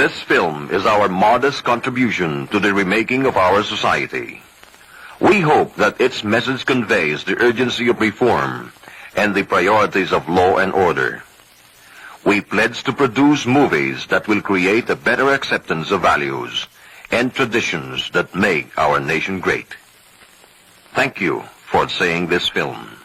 This film is our modest contribution to the remaking of our society. We hope that its message conveys the urgency of reform and the priorities of law and order. We pledge to produce movies that will create a better acceptance of values and traditions that make our nation great. Thank you for seeing this film.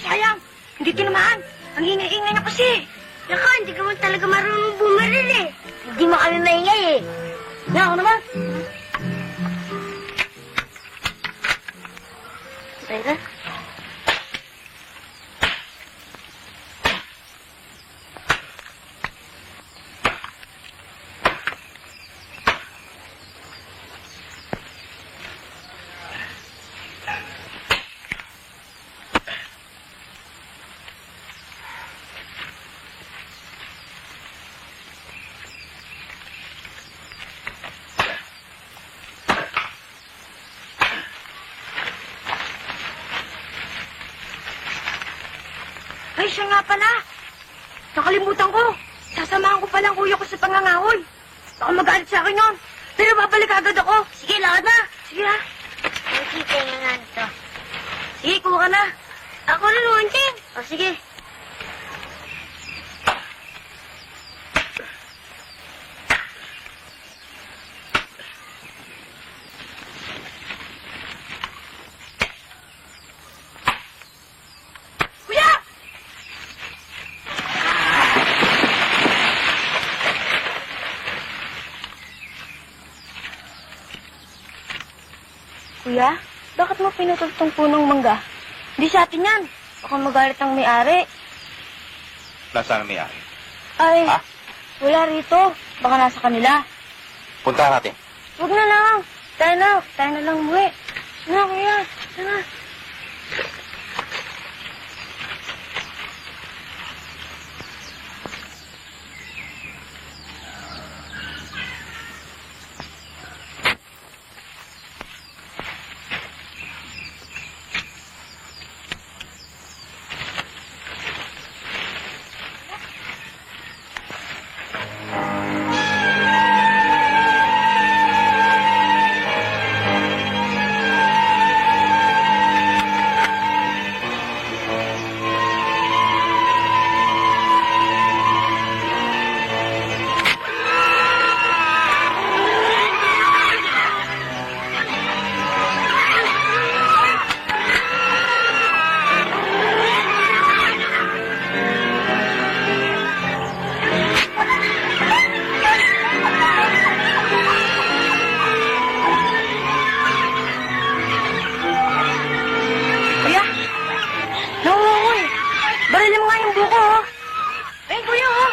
Sayang, hindi tinamaan. Ang ingay-ingay na kasi. Naka, hindi ka man talaga marunong bumaril eh. Hindi mo kami maingay eh. Nga ako naman. Teka. Ay, siya nga pala. Nakalimutan ko. Sasamahan ko pala ang kuya ko sa pangangahoy. Baka magalit sa akin yun. Pero babalik agad ako. Sige, lakad na. Sige ha. Nakikita nga nga nito. Sige, kuha ka na. Ako na naman, Ting. O, sige. Kuya, bakit mo pinutol tong punong mangga? Hindi sa atin yan. Baka magalit ang may-ari. Nasaan ang may-ari? Ay, Ha? wala rito. Baka nasa kanila. Puntahan natin. Huwag na lang. Tayo na lang umuwi. Sana, kuya. Sana. Kuya, nangunguy. Barilin mo nga yung buko, oh. Ayun, kuya, oh.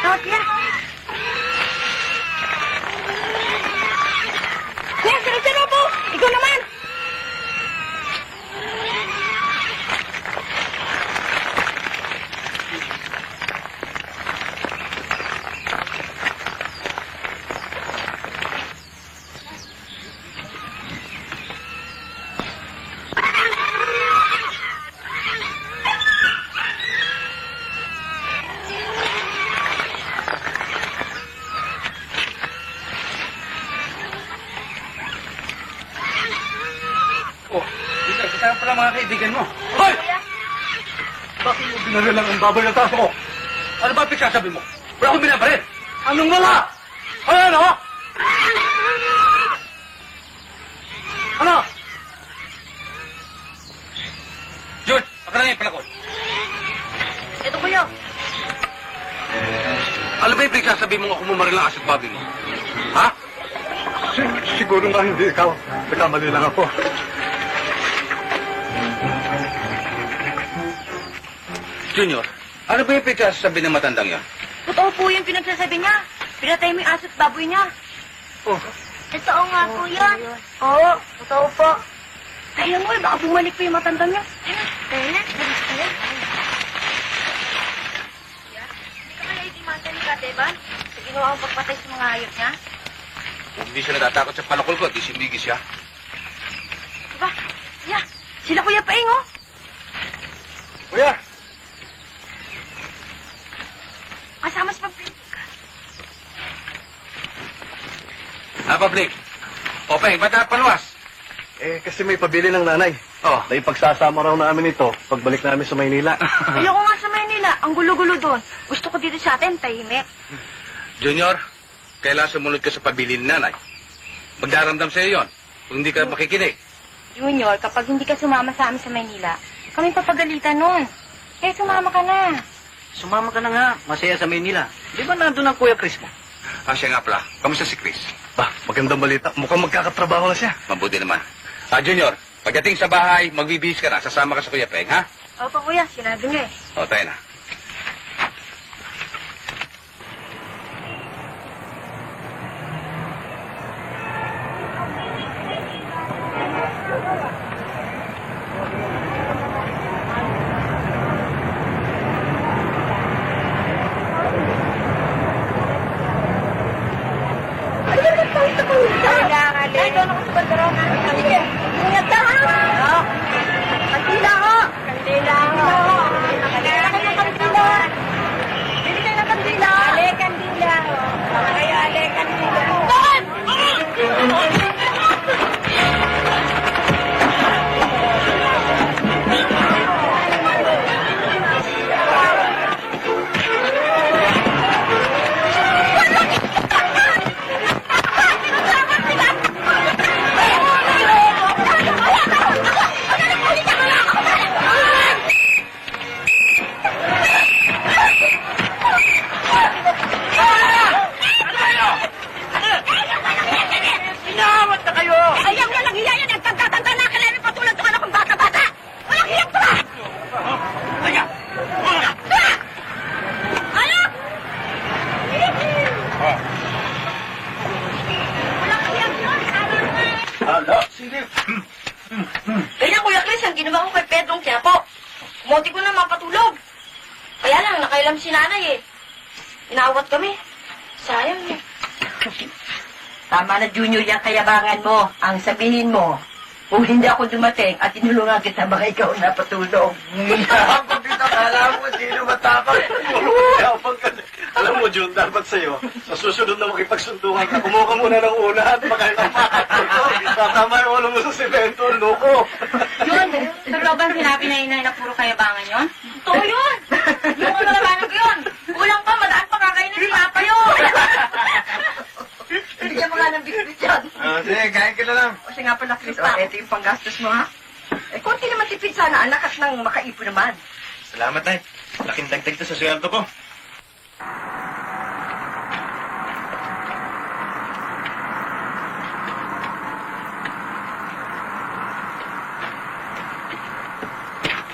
Tawag, kuya. Kuya, sino po? Ikaw naman. Oh, Peter, kasama pala mga kaibigan mo. Hoy! Bakit mo binarilang ang baboy ng taso ko? Ano ba pinagsasabi mo? Wala akong binabaril. Anong wala? Ano? Ano? George, pagkalang yung palakot. Ito, kuya. Ano ba yung pinagsasabi mo ako mumaril ang asit baboy mo? Ha? Siguro nga hindi ikaw. Nagkamali lang ako. Junior, ano ba yung pinagsasabi ng matandang yan? Totoo po yung pinagsasabi niya. Pinatay mo yung aso't baboy niya. Oh, Totoo nga po yun. Oo, totoo po. Kaya mo, baka bumalik pa yung matandang niya. Kaya na. Hindi ka kaya itimanta ni Kateban sa ginawa ang pagpatay sa mga hayop niya? kung hindi siya natatakot sa palakol ko, di simigi siya. Diba? Yeah, sila Kuya Paing, oh. Kuya! Kasama sa pag Public. O, Peng, ba't napaluwas? Kasi may pabili ng nanay. Oh, Na ipagsasama raw namin ito pagbalik namin sa Maynila. Ayoko nga sa Maynila. Ang gulo-gulo doon. Gusto ko dito sa atin, tahimik. Junior, kailangan sumunod ka sa pabili ni nanay. Magdaramdam sa'yo yon. Kung hindi ka makikinig. Junior, kapag hindi ka sumama sa amin sa Maynila, kami papagalitan nun. Kaya sumama ka na. Sumama ka na nga. Masaya sa Maynila. Di ba nandun ang Kuya Chris mo? Siya nga pala. Kamusta si Chris? Bah, magandang balita. Mukhang magkakatrabaho na siya. Mabuti naman. Junior, pagdating sa bahay, magbibihis ka na. Sasama ka sa Kuya Peng, ha? Opo, Kuya. Sinabi niyo eh. O, tayo na. Ay, doon ako sa bandaron. Ingat ka, ha? Kandila ko. Kandila ko. Kandila ko ng kandila. Bili kayo ng kandila. Ale, kandila. Kayo, ale, kandila. Doon! Munti ko na mapatulog. Kaya lang, nakailam si nanay eh. Inawat kami. Sayang eh. Tama na, Junior, yung kayabangan mo. Ang sabihin mo, kung hindi ako dumating at tinulungan kita, baka ikaw napatulog. Tapang dito, kala mo, hindi na matakot. Tapang ka. Alam mo, Jun, dapat sa'yo, sa susunod na makipagsundukan ka, kumuha ka muna ng una at baka tatama yung ulo mo sa semento, loko. Yun, sa looban sinabi na inay na puro kayabangan yun? Totoo yun! Yung kalabanan ko yun! Kulang pa, madaan pa kakainin si Papa yun! Bigyan mo nga ng biscuit dyan. Sige, kain ka na lang. O siya nga pala, Chris, ito yung panggastos mo, ha? Eh, konti naman tipid sana, anak, at nang makaipon naman. Salamat, Nay. Laking dagdag to sa sweldo ko.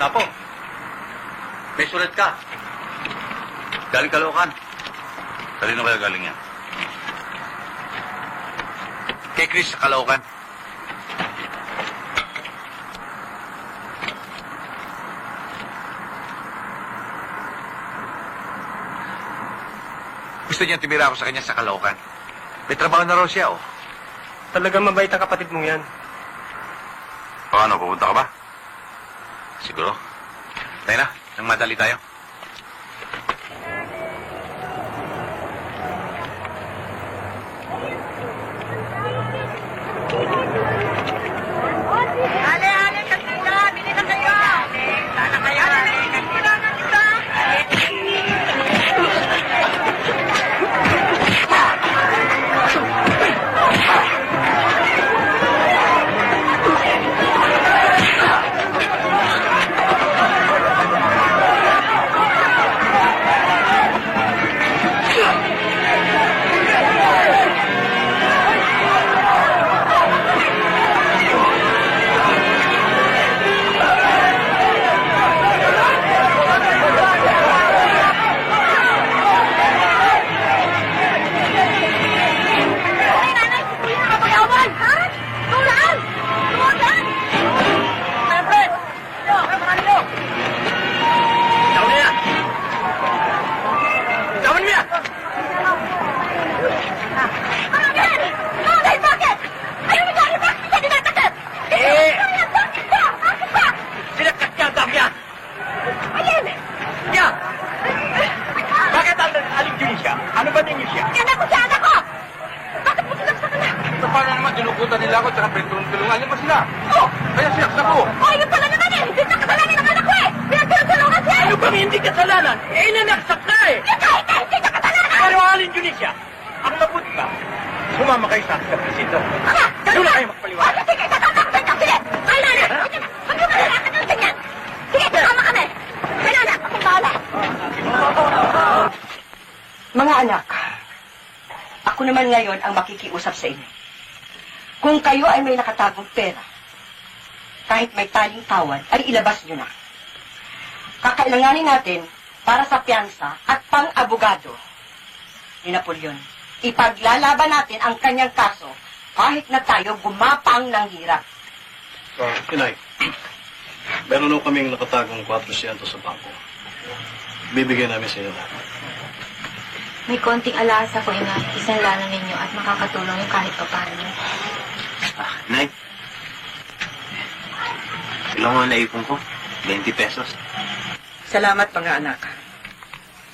Tapo, may sulat ka. Galing Caloocan. Kanino kaya galing yan? Kay Chris sa Caloocan. Gusto niya timira ako sa kanya sa Caloocan. May trabaho na raw siya, oh. Talagang mabait ang kapatid mong yan. Paano, pupunta ka ba? Siguro. Tayo na, nang madali tayo. Ale, kantina, bili na kayo. Sana kayo, kantina na dito. Tinukutan nila ako, tsaka tulungan niyo pa sila. Oh! Kaya siyaksak ko. Oh, yun pala naman eh! Hindi na kasalanan ng anak ko eh! Pinagtulungan siya! Ano bang hindi kasalanan? Eh, nanaksak ka eh! Yung kahit na hindi na kasalanan! Pero Alin Junisha, ang mabuti ba? Sumama kayo sa akin sa presinto. Ama! Doon na kayo magpaliwanag. Oh, sige, tatatakot ka! Sige! Ay, nana! Huwag mo malalakan ng ganyan! Sige, tama kami! Ay, nana! Akong bahala! Mga anak, ako naman ngayon ang makikiusap sa inyo. Kung kayo ay may nakatagong pera, kahit may taling tawad, ay ilabas nyo na. Kakailanganin natin para sa piyansa at pang-abogado ni Napoleon. Ipaglalaban natin ang kanyang kaso kahit na tayo gumapang ng hirap. Inay, meron nung kaming nakatagong 400 sa bangko. Bibigyan namin sa iyo. May konting alaas ako, ina. Isang lana ninyo at makakatulong yung kahit pa paano. Nay. Ilang mga naipon ko? 20 pesos. Salamat, mga anak.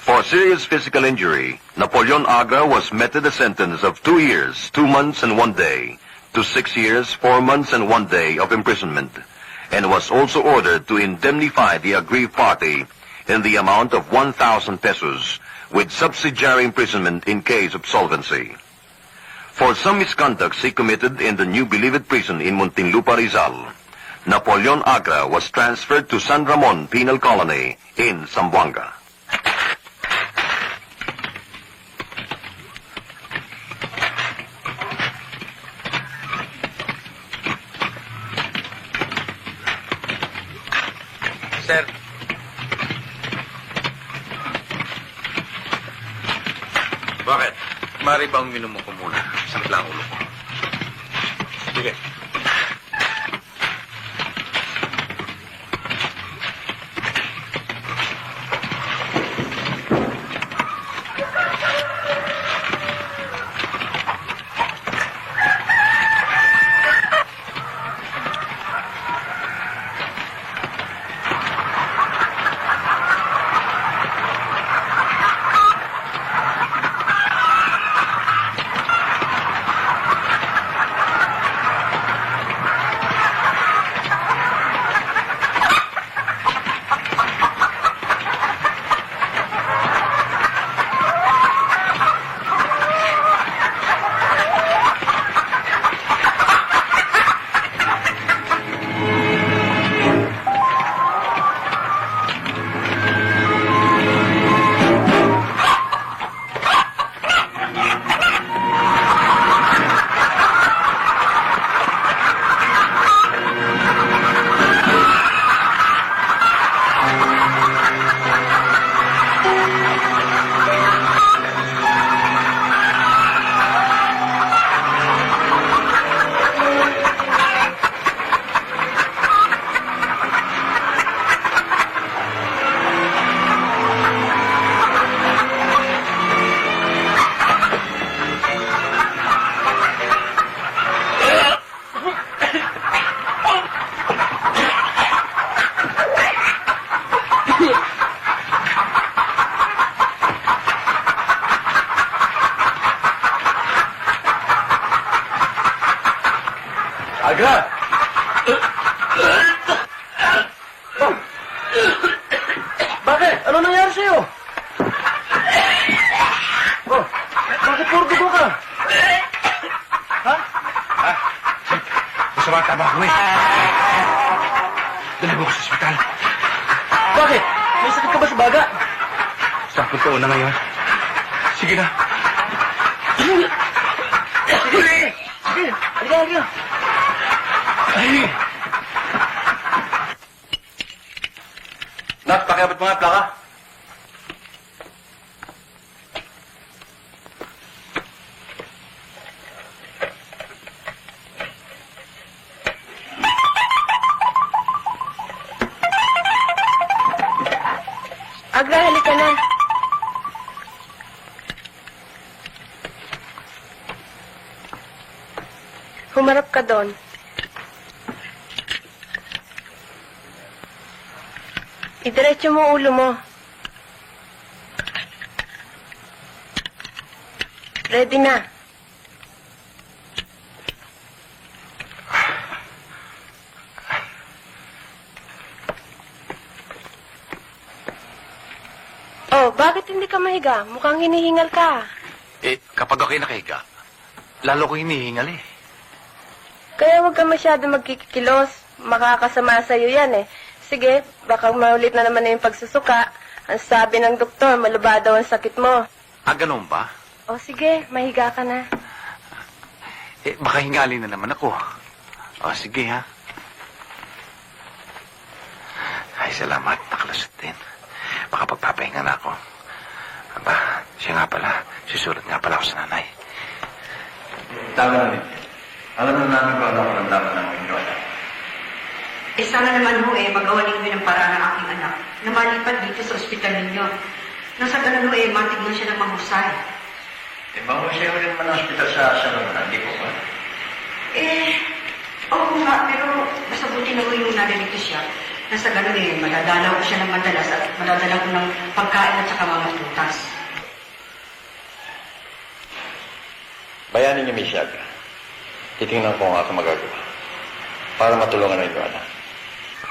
For serious physical injury, Napoleon Agra was meted a sentence of 2 years, 2 months and 1 day, to 6 years, 4 months and 1 day of imprisonment, and was also ordered to indemnify the aggrieved party in the amount of 1,000 pesos, with subsidiary imprisonment in case of solvency. For some misconducts he committed in the New Bilibid prison in Muntinlupa, Rizal, Napoleon Agra was transferred to San Ramon Penal Colony in Zamboanga. Sir. Bakit? Mari bang minumo ko muna? Samplang ulo ko. Sige. Agra! Bakit? Ano nangyari sa'yo? Oh, bakit puro dugo ka? Ha? Masama ang tama ko eh. Dali mo ko sa ospital. Bakit? May sakit ka ba sa baga? 10 taon na ngayon. Sige na. Sige! Halika. Ay! Nak, pakiabot mo nga plaka. Agra, halika na. Humarap ka doon. Idiretso mo ulo mo. Ready na. Oh, bakit hindi ka mahiga? Mukhang hinihingal ka. Kapag ako'y nakahiga, lalo ko hinihingal eh. Kaya huwag ka masyado magkikilos. Makakasama sa'yo yan eh. Sige, baka maulit na naman na yung pagsusuka. Ang sabi ng doktor, malaba daw ang sakit mo. Ganun ba? O sige, mahiga ka na. Baka hingalin na naman ako. Sige ha. Ay, salamat. Nakalusot din. Baka pagpapahinga na ako. Aba, siya nga pala. Susulat nga pala ako sa nanay. Tama na rin. Alam na namin kung ano ang dapat ng inyong anak. Sana naman ho magawa ninyo ng paraan ng aking anak na malipat dito sa ospital ninyo. Nasa ganun ho matignan siya ng mahusay. Mahusay mo rin naman ang ospital sa Luna, hindi po ba? Oo nga, pero basta buti na ho yung nalalito siya. Nasa ganun madadalaw ko siya ng madalas at madadala ko ng pagkain at saka mga tutas. Bayanin niyo, Miss Yaga. Titingnan ko ang aking magagawa para matulungan ang inyong anak.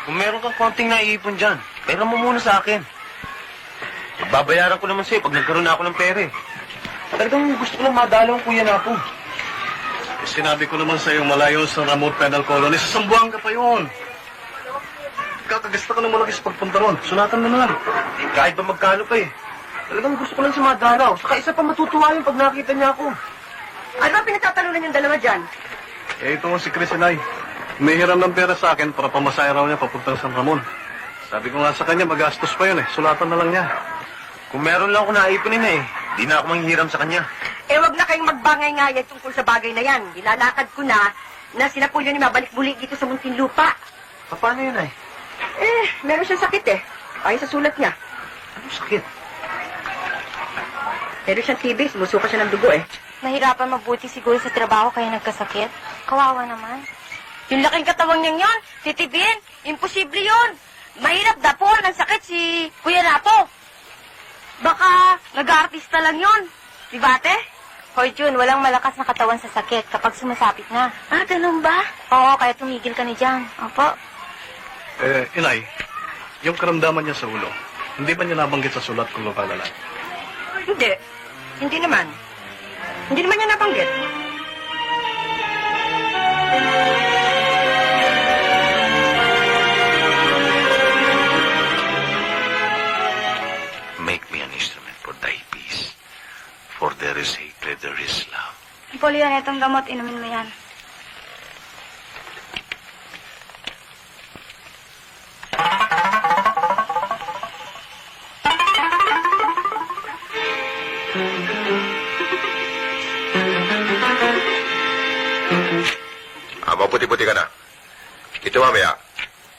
Kung meron kang konting naiipon dyan, pera mo muna sa akin. Babayaran ko naman sa'yo pag nagkaroon na ako ng pera eh. Talagang gusto ko lang madalaw ang kuya na ako. Sinabi ko naman sa iyo malayo sa remote penal colony. Sa Sambuanga pa yun. Kakagasta ka ng malaki sa pagpunta ron. Sunatan mo na lang. Kahit ba magkano pa eh. Talagang gusto ko lang siya madalaw. Saka isa pa matutuwa yun pag nakita niya ako. Ano ba pinagtatalunan yung dalawa dyan? Ito nga si Chris Inay. May hiram ng pera sa akin para pamasaya raw niya papuntang San Ramon. Sabi ko nga sa kanya, magastos pa yun eh. Sulatan na lang niya. Kung meron lang ako naipunin eh, di na ako manghihiram sa kanya. Wag na kayong magbangay-ngayay tungkol sa bagay na yan. Nilalakad ko na sina Pulyo ni mabalik-buli dito sa Muntinlupa. Paano yun ay? Meron siyang sakit eh. Ayon sa sulat niya. Anong sakit? Meron siyang TB, sumusuka siya ng dugo eh. Nahirapan mabuti siguro sa trabaho kaya nagkasakit. Kawawa naman. Yung laking katawang niyang yun, titibin, imposible yun. Mahirap dapon ang sakit si Kuya Napo. Baka nag-artista lang yun. Di ba, ate? Hoy, Jun, walang malakas na katawan sa sakit kapag sumasapit na. Ganun ba? Oo, kaya tumigil ka ni Jan. Opo. Inay, yung karamdaman niya sa ulo, hindi ba niya nabanggit sa sulat kung lumalala? Hindi. Hindi naman. Hindi naman niya nabanggit. Make me an instrument for thy peace. For there is hatred, there is love. Polio, itong gamot, inumin mo yan. Maputi-puti ka na. Ito mamaya,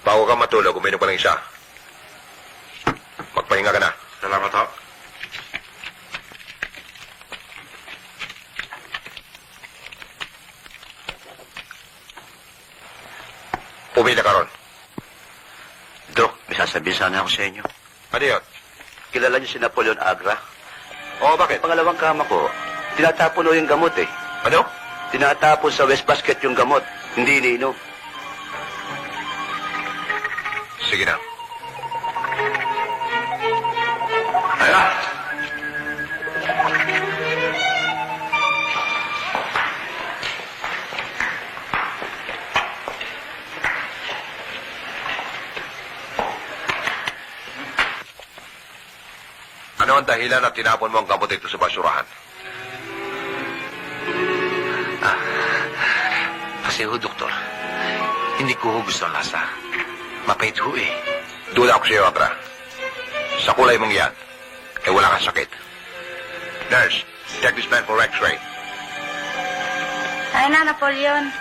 bago ka matulog, uminom ka ng isa. Magpahinga ka na. Salamat ho. Pumila ka ron. Dok, may sasabihin sana ako sa inyo. Ano yun? Kilala niyo si Napoleon Agra? Oo, bakit? Pangalawang kama ko, tinatapon o yung gamot eh. Ano? Tinatapon sa wastebasket yung gamot. Hindi iniinom. Sige na. Ayun. Ano ang dahilan na tinapon mo ang gamot ito sa basurahan? Kasi ho, doktor, hindi ko ho gusto ang lasa. Mapait ho eh. Duda ako sa iyo, Abra. Sa kulay mong yan, eh wala kang sakit. Nurse, check this man for x-ray. Tayo na, Napoleon.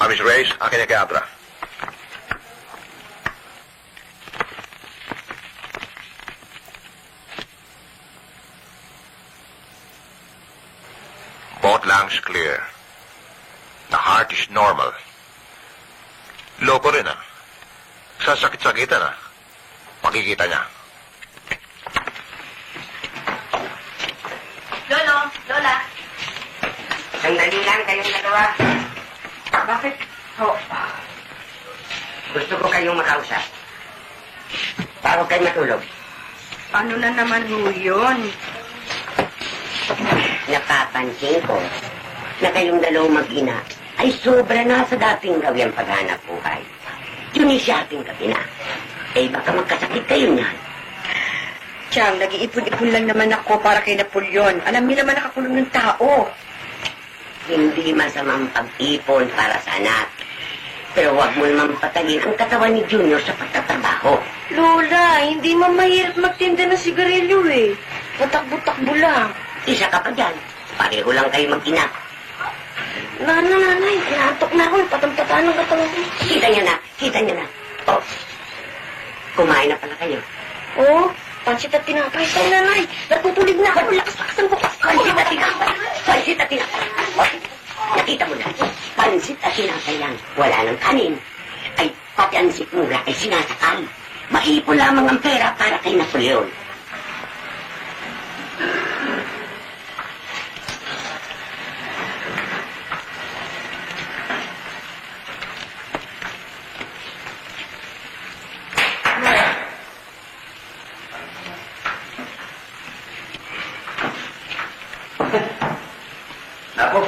Miss Reyes, akin na kay Abra. Both lungs clear. The heart is normal. Loko rin ah. Sasakit-sakitan ah. Makikita niya. Lolo, Lola. Sandali lang kayong dalawa. Bakit? Ho. Gusto ko kayong makausap. Bago kayo matulog. Ano na naman ho yun? Napapansin ko na kayong dalawang mag-ina ay sobra na sa dating gawin paghanap buhay. Tunisyating gabi na. Eh, baka magkasakit kayo niyan. Chang, nag-iipon-ipon lang naman ako para kay Napoleon. Alam niyo naman nakakulong ng tao. Hindi masamang pag-ipon para sa anak. Pero huwag mo naman patalin ang katawan ni Junior sa pagtatrabaho. Lola, hindi man mahirap magtinda ng sigarilyo eh. Butak-butakbo lang. Isa ka pa dyan. Pareho lang kayo mag-ina. Nanay, inaantok na ako. Patamtataan ng katawan ko. Kita niya na. Kita niya na. Oh. Kumain na pala kayo. Oh, pansit at tinapay. Tay, nanay, natutulig na ako. Lakas-lakas ang bukas. Pansit at tinapay. Pansit at tinapay. Nakita mo na. Pansit at tinapay lang. Wala nang kanin. Ay, pati ang sikmura ay sinasakal. Maipon lamang ang pera para kay Napoleon. Nako,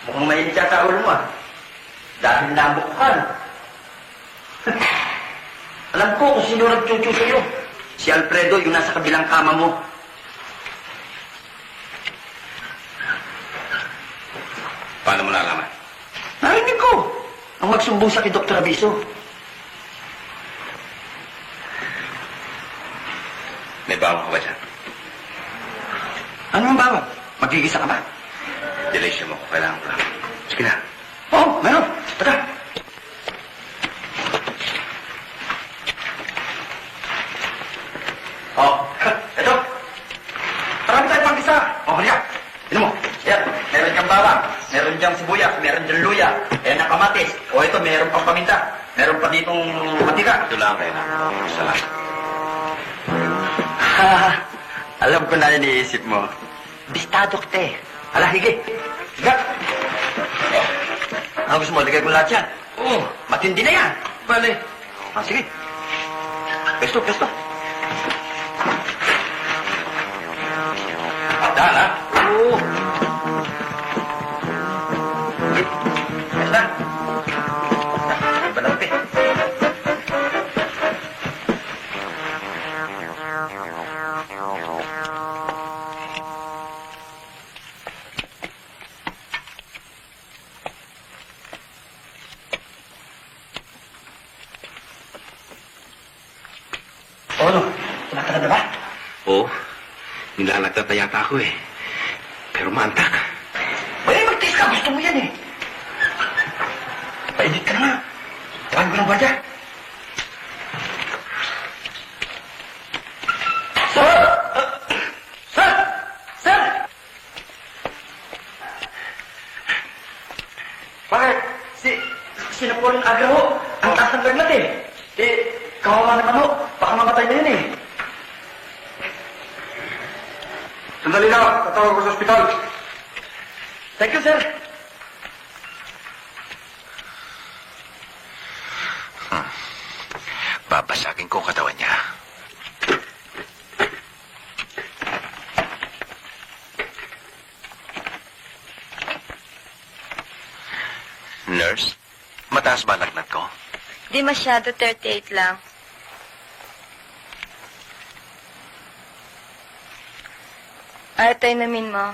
mukhang mainit yata ulo mo ah. Dahil nabok ka. Alam ko kung sino nagchuchu sa'yo. Si Alfredo, yung nasa kabilang kama mo. Paano mo nalaman? Narinig ko. Ang magsumbong sa kay Dr. Abiso. May bawang ka ba dyan? Ano ang bawang? Magigisa ka ba? Delation mo ko. Kailangan ko lang. Sige na. Oo, meron. Tara. Oh, ito. Marami tayong pag-isa. Oh, halika. Tignan mo. Yan, meron diyang bawang, meron diyang sibuyas, meron diyang luya, ayan ang kamatis. O ito, meron pang paminta. Meron pa ditong mantika. Ito lang kayo na. Salamat. Alam ko na iniisip mo. Bistado kita eh. Hala, hige. Higa. Ano gusto mo? Ligay ko lahat yan. Oo. Matindi na yan. Bale. Ah, sige. Pesto, pesto. Dahan, ha? Oo. Basta. Balawte. O ano? Tumatagad na ba? Oo. Nilalagtat na yata ako eh. Pero maantak. Ay, magtiis ka. Gusto mo yan eh. Paedit ka na nga. Tawag ko ng badya. Sir! Sir! Sir! Bakit? Si Napoleon Agra ho. Ang taas ng lagnat eh. Eh, kawawa naman ho. Baka mamatay na yun eh. Sandali lang. Tatawag ko sa ospital. Thank you, sir. Babasagin ko ang katawan niya. Nurse, mataas ba ang lagnat ko? Di masyado, 38 lang. Ayaw tayo namin mo.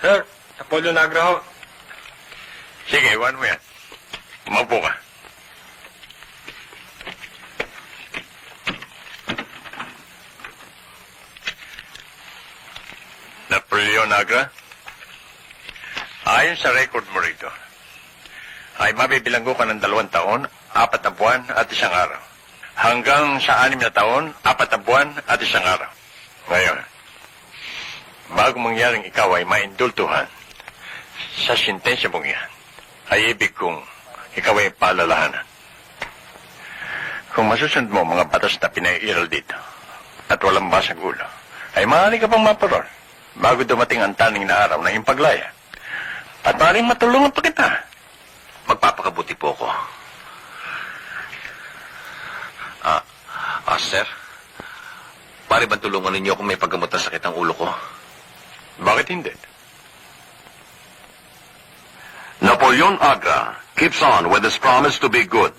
Sir, Apollo Nagra ho. Sige, iwan mo yan. Umupo ka. Napoleon Nagra, ayon sa record mo rito, ay mabibilanggo ka ng 2 taon, 4 na buwan at 1 araw. Hanggang sa 6 na taon, 4 na buwan at 1 araw. Ngayon, bago mangyaring ikaw ay maindultuhan sa sintensya mong yan, ay ibig kong ikaw ay paalalahanan. Kung masusunod mo mga batas na pinaiiral dito at walang basang ulo, ay maaari ka pang maparol bago dumating ang taning na araw na iyong paglaya. At maaaring matulungan pa kita. Magpapakabuti po ako. Sir, pare ba tulungan ninyo kung may paggamot na sakit ang ulo ko? Bakit hindi? Napoleon Agra keeps on with his promise to be good.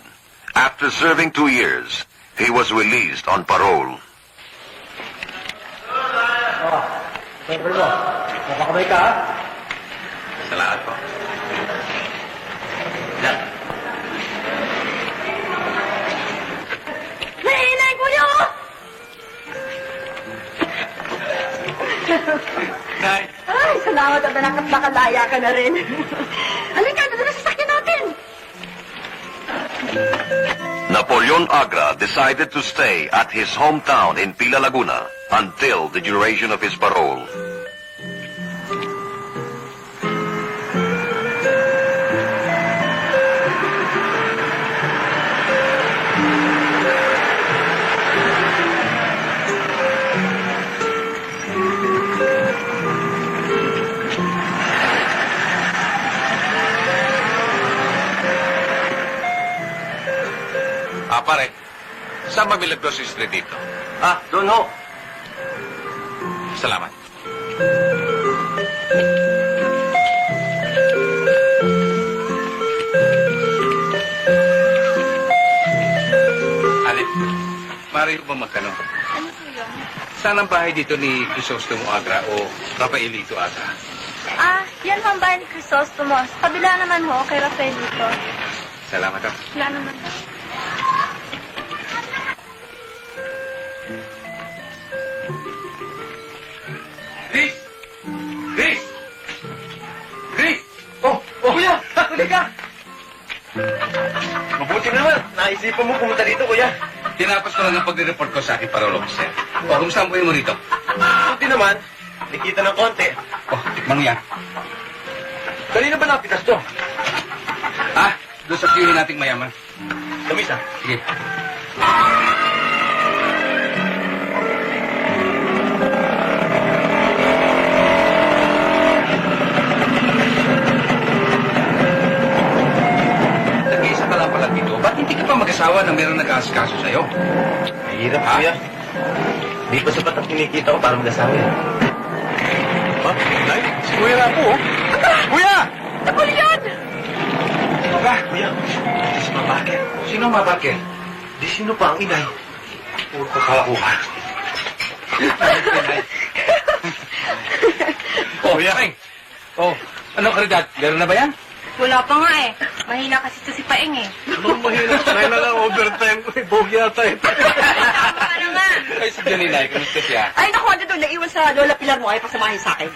After serving 2 years, he was released on parole. Siyempre mo. Makakamay ka, ha? Salamat po. Nainay ko niyo! Nay. Ay, salamat at nakalaya ka na rin. Halika, doon na sasakyan natin. Napoleon Agra decided to stay at his hometown in Pila Laguna until the duration of his parole. Pare, saan Milagros Street dito? Doon ho. Salamat. Alin, maaari ko ba magtanong? Ano po yun? Saan ang bahay dito ni Crisostomo Agra o Rafaelito Agra? Yan ho ang bahay ni Crisostomo. Sa kabila naman ho, kay Rafaelito. Salamat, ha? Wala naman ho. Chris! Chris! Chris! Oh, kuya! Huli ka! Mabuti naman. Naisipan mo pumunta dito, kuya. Tinapos ko lang ang pagre-report ko sa aking parol officer. O, kumusta ang buhay mo rito? Mabuti naman. Nakita ng konti. Oh, tikman mo yan. Kanina ba napitas to? Doon sa tiyuhin nating mayaman. Kamisa. Sige. Nag-iisa ka lang pala dito. Ba't hindi ka pa mag-asawa na mayroong nag-aasikaso sa'yo? Mahirap, kuya. Di pa sapat ang kinikita ko para mag-asawa yan. Nay, si Kuya na po. Kuya! Napoleon! Aba, Kuya, si Mabakit. sino ang mabakit? Di sino pa ang inay? Puro kakalakuhan. Oh, Paeng. Oh, ano karidad? Meron na ba yan? Wala pa nga eh. Mahina kasi ito si Paeng eh. Anong mahirap? Kaya na lang overtime ko. Bogi yata eh. Ano nga? Ay, si Janinay, kamusta siya? Ay, naku, ano doon, naiwan sa Lola Pilar mo, ay pasamahin sa akin.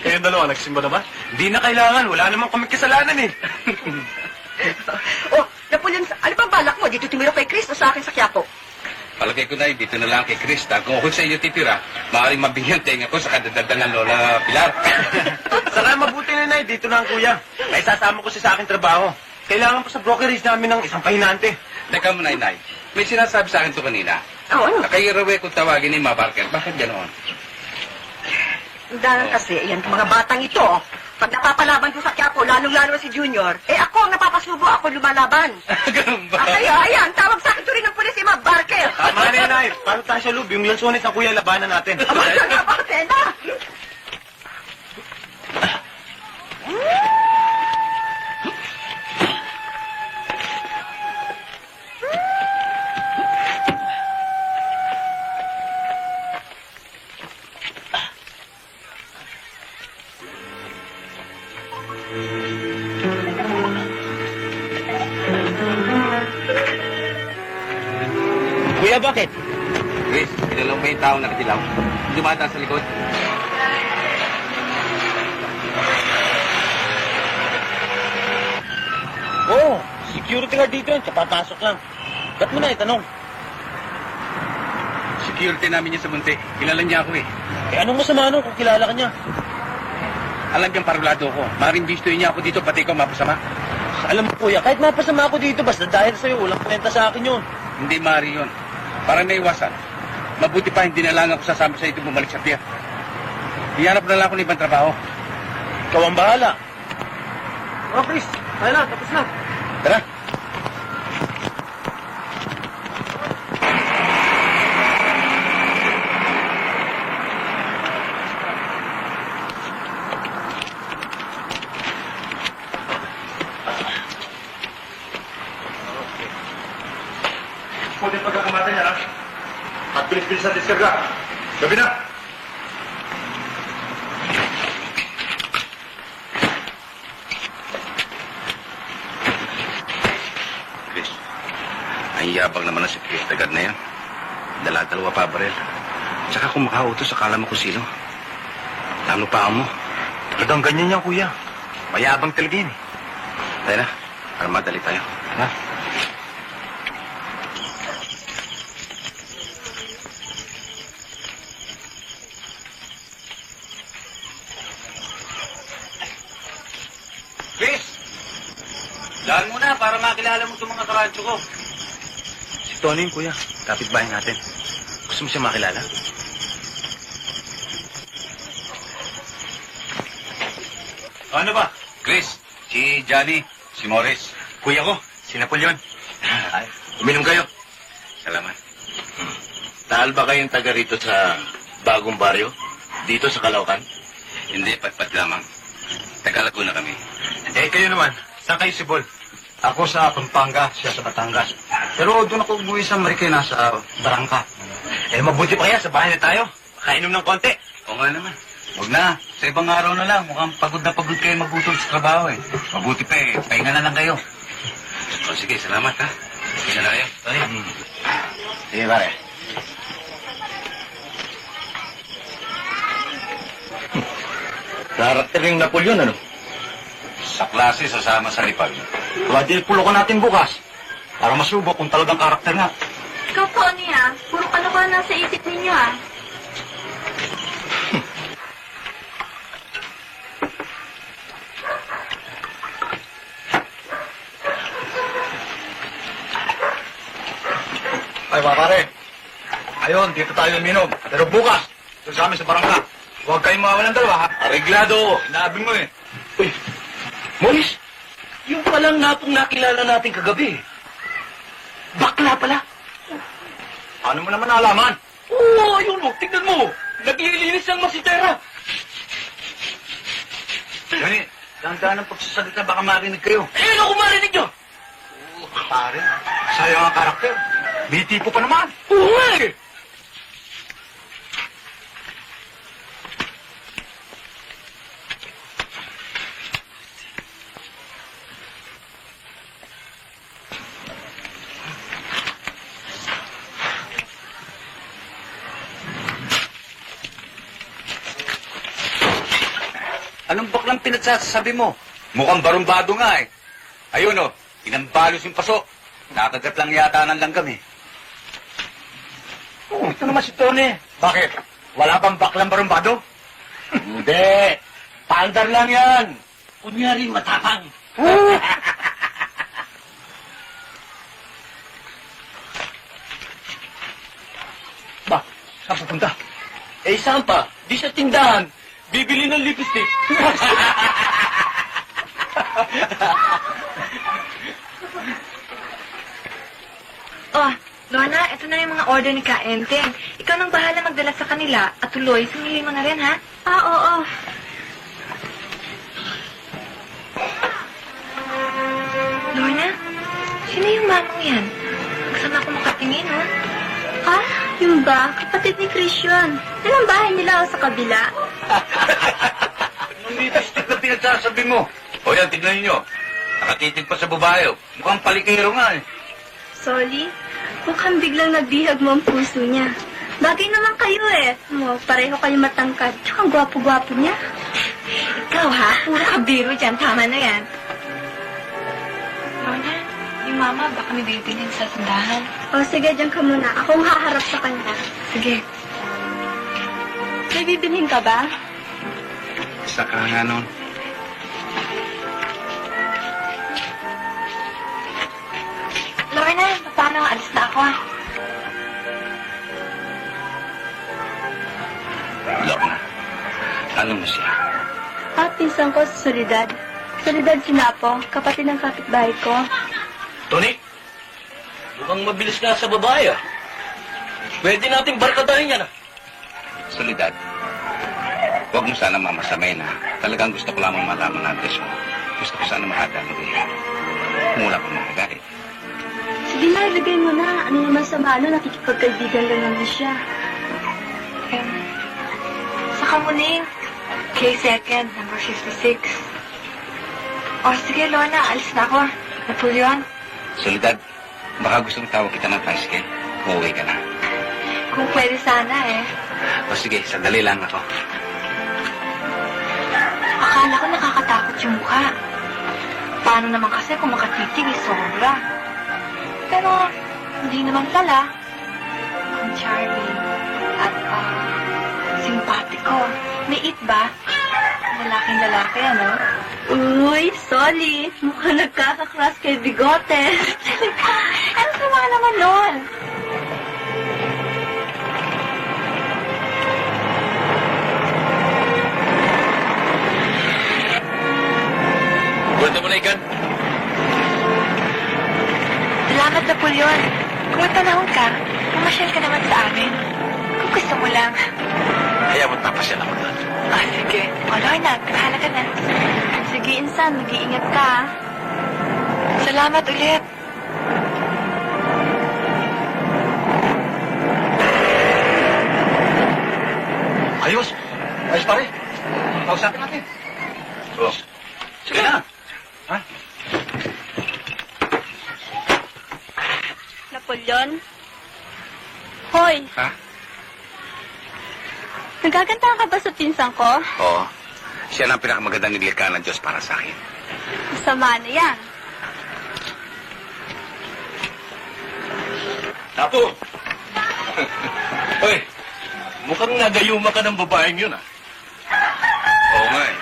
Kayong dalawa, nagsimba na ba? Hindi na kailangan. Wala namang kami kasalanan eh. Oh, Napoleon, ano bang balak mo? Dito tumira kay Chris o sa akin sa Quiapo? Palagay ko na dito na lang kay Krista. Kung ako sa iyo titira, maaaring mabigyan tenga ko sa kadadagdag ng Lola Pilar. Saka mabuti na Nay, dito na ang kuya. May sasama ko siya sa aking trabaho. Kailangan pa sa brokerage namin ng isang pahinante. Teka mo, Nay. May sinasabi sa akin to kanina. Oh, ano? Kay Rawe kung tawagin ni Ma Barker. Bakit ganoon? Dahil kasi, ayan, mga batang ito, pag napapalaban ko sa Quiapo, lalong-lalo si Junior, ako ang napapasubo, ako lumalaban. Ganun ba? Kaya, ayan, tawag sa akin rin ng pulis si Ma Barker. Tama na yan, Nay. Paano tayo sa loob? Yung lansones ng kuya, labanan natin. Aba, bakit na? Kuya, bakit? Chris, kilala mo yung tao na katilaw? Dumata sa likod. Oo, security guard dito yun. Papasok lang. Ba't mo na itanong? Security namin niya sa bunti. Kilala niya ako eh. Eh, anong masama nun kung kilala ka niya? Alam niyang parulado ko. Maring bistoy niya ako dito, pati ikaw mapasama. Alam mo, kuya, kahit mapasama ako dito, basta dahil sa'yo, walang kwenta sa akin yun. Hindi maaari yun. Para naiwasan. Mabuti pa hindi na lang ako sasama sa ito bumalik sa pier. Hiyanap na lang ako ng ibang trabaho. Ikaw ang bahala. Oh, Chris, tayo na, tapos na. Tara. Pwede pagkakamata niya, ha? At bilis-bilis na diskarga. Gabi na! Chris, ang yabang naman na si Chris Tagad na yan. Dala-dalawa pa barel. Tsaka kung makautos, akala mo kung sino. Lalo pa mo. Talagang ganyan yan, kuya. Mayabang talaga yun eh. Tayo na, para madali tayo. Ha? Chris! Daan mo na para makilala mo itong mga karadyo ko. Si Tony yun, kuya. Kapitbahay natin. Gusto mo siya makilala? Ano ba? Chris, si Johnny, si Morris. Kuya ko, si Napoleon. Ay, uminom kayo. Salamat. Tahal ba kayong taga rito sa bagong baryo? Dito sa Caloocan? Hindi, patpat lamang. Taga-Laguna kami. Eh, kayo naman. Saan kayo si Bol? Ako sa Pampanga, siya sa Batangas. Pero doon ako umuwi sa Marikina, sa Barangka. Eh, mabuti pa kaya. Sa bahay na tayo. Kainom ng konti. Oo nga naman. Huwag na. Sa ibang araw na lang. Mukhang pagod na pagod kayo magutol sa trabaho eh. Mabuti pa eh. Pahinga na lang kayo. O sige, salamat ha. Sige na kayo. Sorry. Sige, pare. Karakter yung Napoleon, ano? Sa klase, sasama sa lipag. Pwede pulokan natin bukas. Para masubok kung talagang karakter nga. Ikaw, Tony ah. Puro kalokohan nasa isip ninyo ah. Ay, mga pare. Ayun, dito tayo uminom. Pero bukas, doon sa amin sa barangka. Huwag kayong mawalan dalawa, ha? Areglado. Inaabing mo eh. Uy, Morris, yung palang napong nakilala natin kagabi. Bakla pala. Ano mo naman nalaman? Oo, ayun mo. Tignan mo. Naglilinis ang masitera. Gani, dahan-dahan ang pagsasalita, baka marinig kayo. Eh, ano kung marinig nyo? Pare, Sayang ang karakter. May tipo pa naman. Oo nga eh. Anong baklang pinagsasabi mo? Mukhang barumbado nga eh. Ayun oh, inambalos yung paso. Nakagat lang yata ng langgam eh. Oh, ito naman si Tony. Bakit? Wala bang baklang barumbado? Hindi. Paandar lang yan. Kunyari matapang. Ba, saan pupunta? Eh, saan pa? Di sa tindahan. Bibili ng lipstick. Oh, Lorna, ito na yung mga order ni Ka Enteng. Ikaw nang bahala magdala sa kanila at tuloy, sumili mo na rin, ha? Ah, oo. Lorna, sino yung mamang yan? Saan ako makatingin, ha? Ah, yung ba? Kapatid ni Christian. Yan ang bahay nila sa kabila. Anong lipstick na pinagsasabi mo? O yan, tignan ninyo. Nakatitig pa sa babae. Mukhang palikero nga eh. Sorry, mukhang biglang nagbihag mo ang puso niya. Bagay naman kayo eh. Pareho kayo matangkad. Tsaka ang gwapo-gwapo niya. Ikaw, ha? Puro ka biro dyan. Tama na yan. Lorna, yung mama, baka may bibilin sa tindahan. O sige, dyan ka muna. Akong haharap sa kanya. Sige. May bibilhin ka ba? Isa ka nga nun. Lorna, paano? Alis na ako, ha? Lorna, alam mo siya. Pinsan ko sa Soledad. Soledad Sinapo, kapatid ng kapitbahay ko. Tony, mukhang mabilis ka sa babae, ah. Pwede nating barkadahin yan, ah. Soledad, huwag mo sana mamasamay na. Talagang gusto ko lamang malaman ang address mo. Gusto ko sana mahadal mo rin. Kung wala pa magagalit. Sige na, ilagay mo na. Ano naman sa malo, nakikipagkaibigan lang naman siya. Sa Kamuning, K2nd, number 56. O, sige, Lorna, alis na ako. Napoleon, Soledad, baka gusto kong tawag kita ng tricycle. Uuwi ka na. kung pwede sana eh. O sige, sandali lang ako. Akala ko nakakatakot yung mukha. Paano naman kasi kung makatitig eh, sobra. Pero, hindi naman pala. Ang charming at simpatiko. May it ba? Lalaking lalaki, ano? Uy, sorry. Mukhang nagkakakras kay Bigote. Ano sama naman nun? Kwento mo na, Ikan. Salamat, Napoleon. Kung may panahon ka, pumasyal ka naman sa amin. Kung gusto mo lang. Kaya mo tapasyan ako doon. Ah, sige. O, Lorna, bahala ka na. Sige, Insan. Mag-iingat ka. ah. Salamat ulit. Ayos. Ayos pare. Kausapin natin. Oh. Sige na. Ha? Napoleon? Hoy, Ha? nagaganda ka ba sa pinsan ko? Oo. Siya na ang pinakamagandang nilikha ng Diyos para sa akin. Masama na yan. Tapo! Hoy, mukhang nagayuma ka ng babaeng yun, ah. Oo nga eh.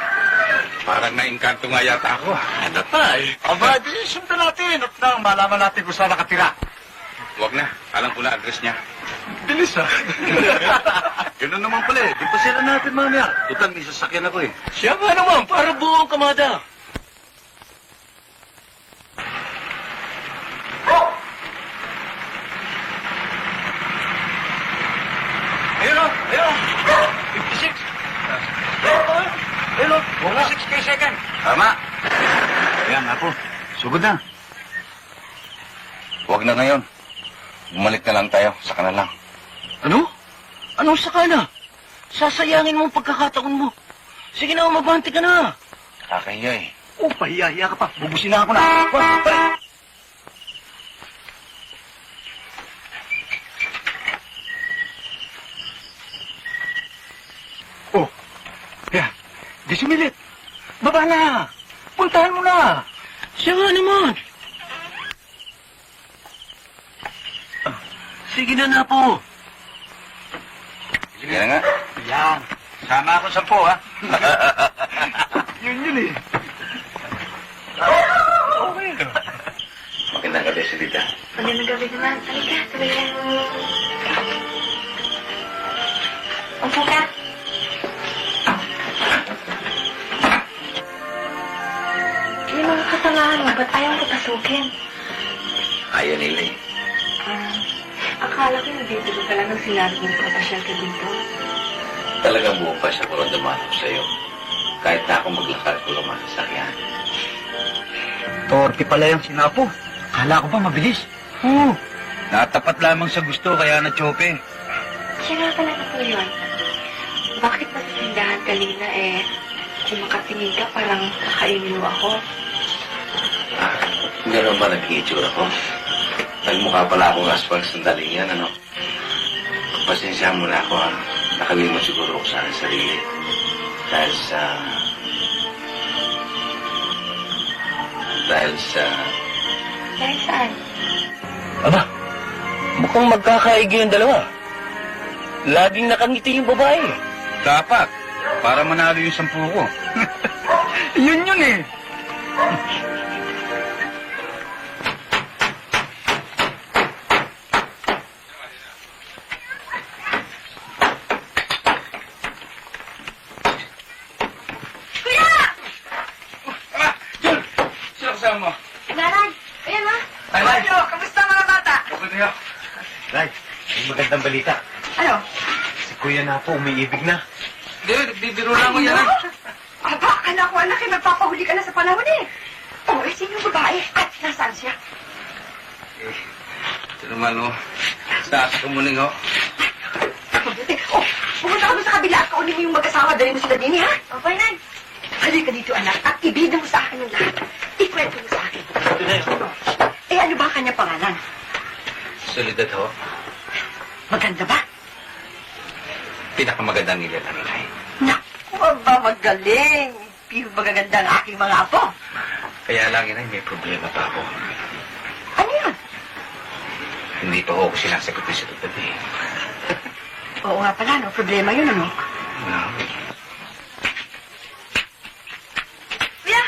Parang naingkanto nga yata ako. Ano pa, eh? Aba, di sundan natin. At na, malaman natin kung saan nakatira. Huwag na. Alam ko na address niya. Bilis, ah. Ganun naman pala eh. Di pa sila natin mamaya. Tutal, may sasakyan ako eh. Siya nga naman, para buong kamada. Ayun o! Ayun o! 56! Ayun o! 56 per second! Tama! Ayan, ako. Sugod na. Huwag na ngayon. Bumalik na lang tayo. Saka na lang. Ano? Anong saka na? Sasayangin mo ang pagkakataon mo. Sige na, umabante ka na. Kakahiya eh. Oh, pahiya ka pa. Bubusin na ako na. Pare! Oh, kaya, di sumilit. Baba na. Puntahan mo na. Siya nga naman. Sige na po. Sige na nga. Yan. Sama ako 10, ha? yun eh. Okay na. Magandang gabi, Silita. Magandang gabi naman. Halika, sabay ka. Upo ka. Yung mga kasamahan mo, ba't ayaw papasukin? Ayaw nila eh. Akala ko nandito ka lang nung sinabi mong papasyal ka dito. Talagang buong pa siya ko rin dumanap sa'yo. Kahit na ako maglakad ko lang masasakyan. Torpe pala yung sinapo. Kala ko ba mabilis? Oo. Natapat lamang sa gusto kaya na-chope. Siya nga pala na po yun. Bakit ba sa tindahan kanina kung makatingin ka parang kakainin mo ako? Gano'n ba nag-i-itsura ko? Nagmukha pala akong aswang sandaling yan, ano? Pasensya mo na ako, ha? Nakalimot siguro ko sa aking sarili. Dahil sa... Dahil saan? Aba, mukhang magkakaigi yung dalawa. Laging nakangiti yung babae. Dapat, para manalo yung 10 ko. yun eh. Sino kasama mo? Nanay, ayan na. Ay, Kamusta mga bata? okay tayo. Nay, may magandang balita. Ano? Si Kuya na po umiibig na. Hindi, nagbibiro lang ko yan. Aba, akala ko anak, magpapahuli ka na sa panahon eh. Oh, sino yung babae? At nasaan siya? Ito naman, oh. Taas ko muling, oh. Mabuti. Oh, pumunta ka doon sa kabila at kaunin mo yung mag-asawa. Dali mo sila din, ha? Okay, Nay. Halika dito, anak, at ibida mo sa akin yung lahat. Ikwento mo sa akin. Eh, ano ba ang kanyang pangalan? Solidad, ho. Maganda ba? Pinakamagandang nila na nilay. Naku, aba, magaling. Pero magaganda ang aking mga apo. Kaya lang, inay, may problema pa ako. Ano yun? Hindi pa ako sinasagot ni Solidad, eh. Oo nga pala, no? Problema yun, ano? No. Kuya!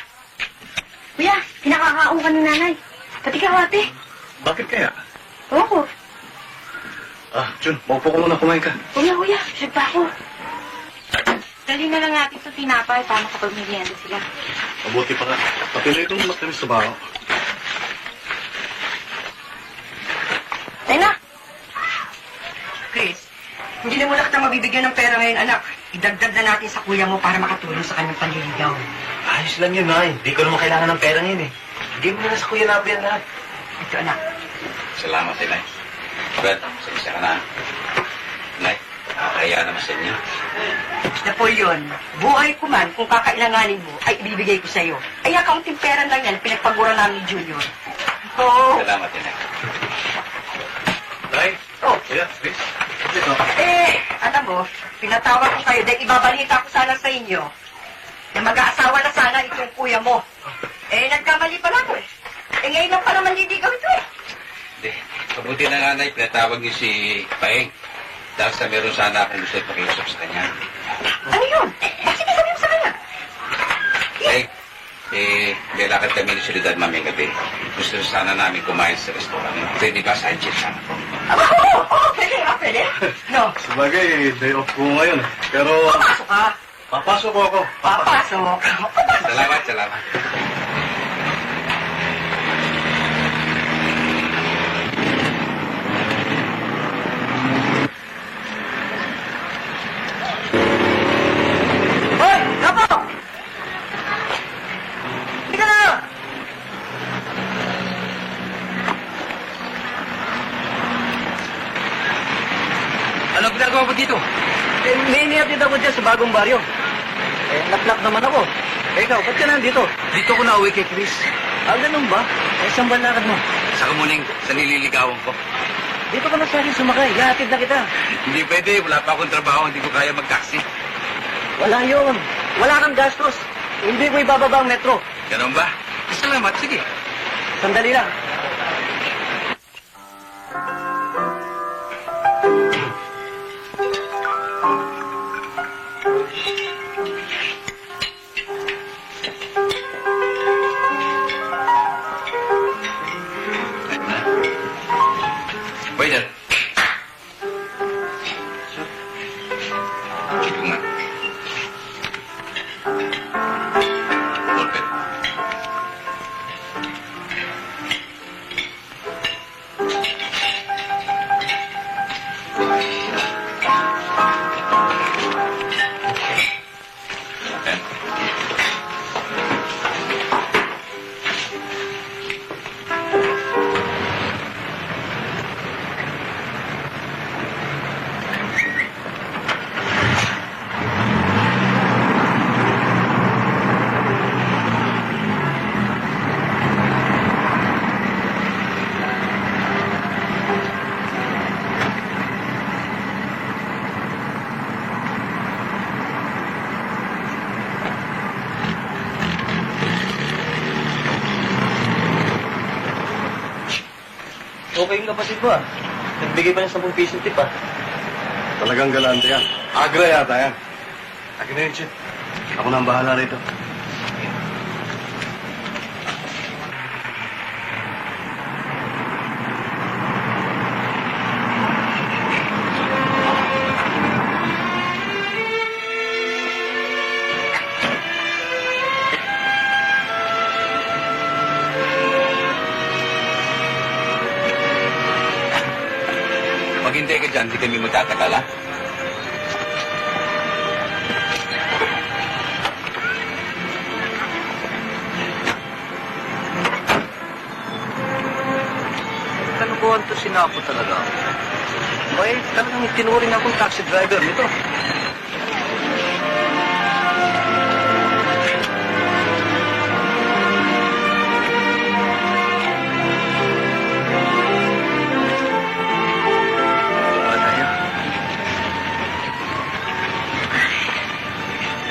Kuya, pinakakaon ka ng nanay. Pati ka, ate. Bakit kaya? Oo. Ah, Jun, maupo ka muna, kumain ka. Kuya, siyag pa ako. Dali na lang natin sa tinapay para makapag-merienda sila. Mabuti pa nga. Pati na itong matamis sa baho. Tena! Chris, hindi na muna kita mabibigyan ng pera ngayon, anak. Idagdag na natin sa kuya mo para makatulong sa kanyang panliligaw. Ayos lang yun, Nay. Hindi ko naman kailangan ng pera ngayon eh. Bigyan mo na sa Kuya Napi yan lahat. Ito, anak. Salamat, inay. Brad, salisa ka na. Inay, nakakaya naman sa inyo. Napoleon, buhay ko man kung kakailanganin mo ay ibibigay ko sa iyo. Ay, kaunting pera lang yan, pinagpagura namin Junior. Oo. Salamat, inay. Nay, Oh. kuya, please. Dito. Alam mo, pinatawag ko kayo dahil ibabalita ko sana sa inyo na mag-aasawa na sana itong kuya mo. Nagkamali pala ko eh. Ngayon lang pala manliligaw ito eh. Hindi, mabuti na nga, inay, pinatawag niyo si Paeng. Dahil sa meron sana akong gusto pakiusap sa kanya. Ano yun? Sige, sabi mo sa kanya. Paeng, may lakad kami ni Solidad mamayang gabi. Gusto sana namin kumain sa restaurant. Pwede ba sa Angel sana po? Oo, pwede nga, pwede. No, Sabagay, day off ko ngayon. Pero, papasok ka. papasok ko ako. Papasok. Salamat, salamat. Hoy, Gapo! Hindi ka na! ginagawa mo dito? Eh, may inihatid ako dyan sa bagong baryo. Eh, naplak naman ako. Eh, ikaw, ba't ka nandito? Dito ko na uwi kay Chris. Ah, ganun ba? Eh, saan ba lakad mo? Saka muna sa nililigawan ko. Dito ka na sa akin sumakay. Ihatid na kita. Hindi pwede, wala pa akong trabaho, hindi ko kaya mag-taxi. Wala yun. Wala kang gastos. Hindi ko ibababa ang metro. Ganun ba? Salamat, sige. Sandali lang. Waiter. Ito nga. Ballpen. Pen. Okay yung kapatid mo ah. Nagbigay pa ng 10 piso tip ah. Talagang galante yan. Agra yata yan. Akin na yun, Chip. Ako na ang bahala rito. Maghintay ka dyan, hindi kami magtatagal, ha? Kanukuhan to sinapo talaga. Ay, talagang tinuring akong taxi driver nito.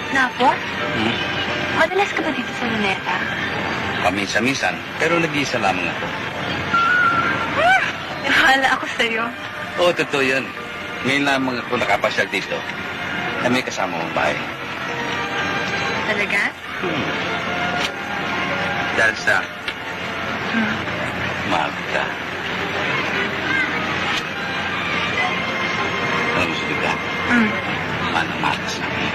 Napo? Madalas ka ba dito sa Luneta? Paminsan-minsan, pero nag-iisa lamang ako. Nahala ako sa'yo. Oo, totoo yun. Ngayon lamang ako nakapasyal dito na may kasama mong bahay. Talaga? Dahil sa mahal kita. Alam mo sa diba? Mahal na mahal ka sa akin.